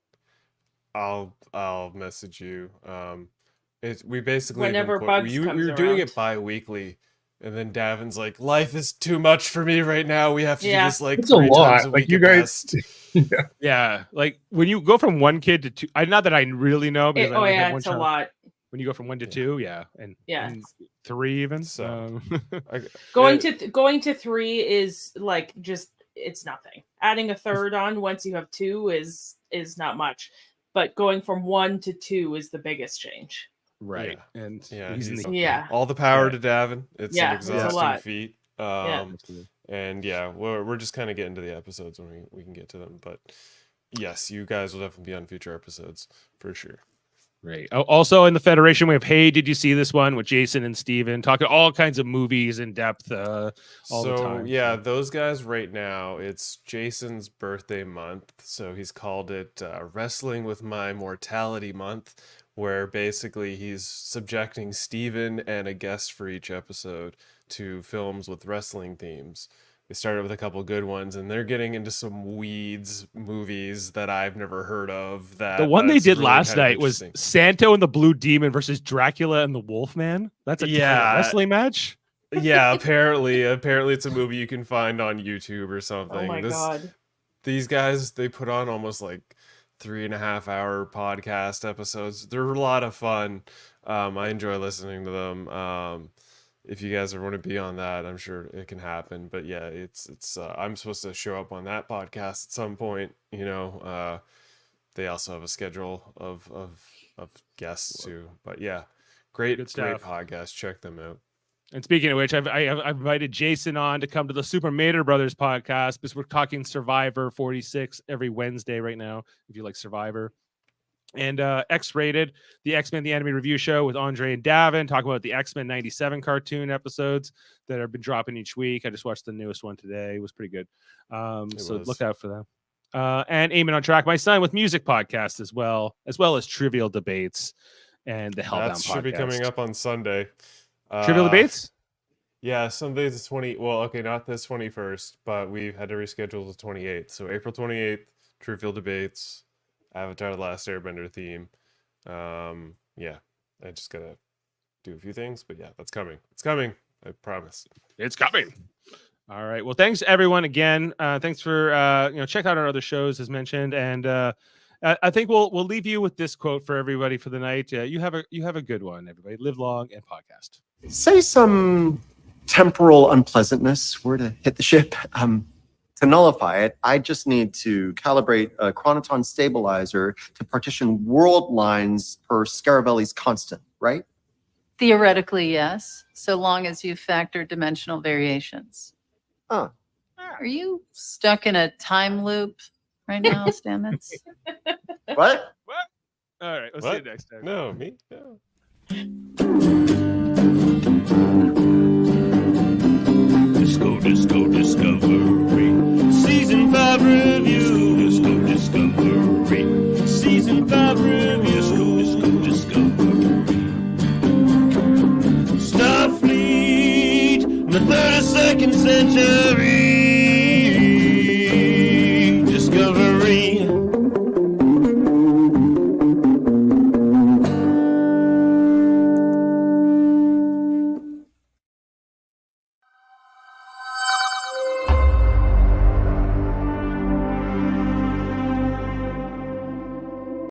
I'll message you. We basically have Whenever been Bugs we comes were doing around. it bi-weekly, and then Davin's like, life is too much for me right now. We have to Yeah. do this like It's a 3 lot. times a Like, week you at guys- best. Yeah, like when you go from one kid to two, not that I really know because I only have one It's a child. lot. When you go from 1 to 2, and Yeah. and 3 even. So, Going to 3 is like just it's nothing. Adding a third on once you have 2 is not much. But going from 1 to 2 is the biggest change. right, and he's in the Yeah. all the power to Davin. It's Yeah, an it's a exhausting lot. feat. Yeah. And yeah, we're just kind of getting to the episodes when we can get to them. But yes, you guys will definitely be on future episodes for sure. Right. Also in the Federation, we have Hey, did you see this one with Jason and Steven talking all kinds of movies in depth all the time. Yeah, those guys right now, it's Jason's birthday month. So he's called it Wrestling with My Mortality Month, where basically he's subjecting Steven and a guest for each episode to films with wrestling themes. They started with a couple good ones, and they're getting into some weeds movies that I've never heard of. The one they that's did really last kind of night was interesting. Santo and the Blue Demon versus Dracula and the Wolfman. That's a Yeah. wrestling match. Yeah, apparently it's a movie you can find on YouTube or something. Oh my god. These guys, they put on almost like 3.5-hour podcast episodes. They're a lot of fun. I enjoy listening to them. If you guys want to be on that, I'm sure it can happen. But yeah, it's I'm supposed to show up on that podcast at some point. They they also have a schedule of guests too. But yeah, great stuff. podcast. Check them out. And speaking of which, I've invited Jason on to come to the Super Mater Brothers podcast because we're talking Survivor 46 every Wednesday right now, if you like Survivor. And X-Rated, the X-Men The Anime Review Show with Andre and Davin, talking about the X-Men 97 cartoon episodes that have been dropping each week. I just watched the newest one today. It was pretty good. Look out for that. And Eamon on Track, my son with music podcast as well as Trivial Debates and the Hellbound podcast. That should be coming up on Sunday. Trivial Debates? Yeah, Sunday's the 20. Well, okay, not the 21st, but we've had to reschedule the 28th. So April 28th, Trivial Debates, Avatar: The Last Airbender theme. Yeah, I just gotta do a few things, but yeah, that's coming. It's coming. I promise. It's coming. All right. Well, thanks everyone again. Thanks for check out our other shows as mentioned, and I think we'll leave you with this quote for everybody for the night. You have a good one, everybody. Live long and podcast. Say some temporal unpleasantness were to hit the ship. To nullify it, I just need to calibrate a chronoton stabilizer to partition world lines per Scaravelli's constant, right? Theoretically, yes, so long as you factor dimensional variations. Huh. Are you stuck in a time loop right now, Stamets? What? All right. We'll see you next time. No, me? No. Disco Discovery. Season 5 review. Discovery. Season 5 review. Discovery. Starfleet in the 32nd century.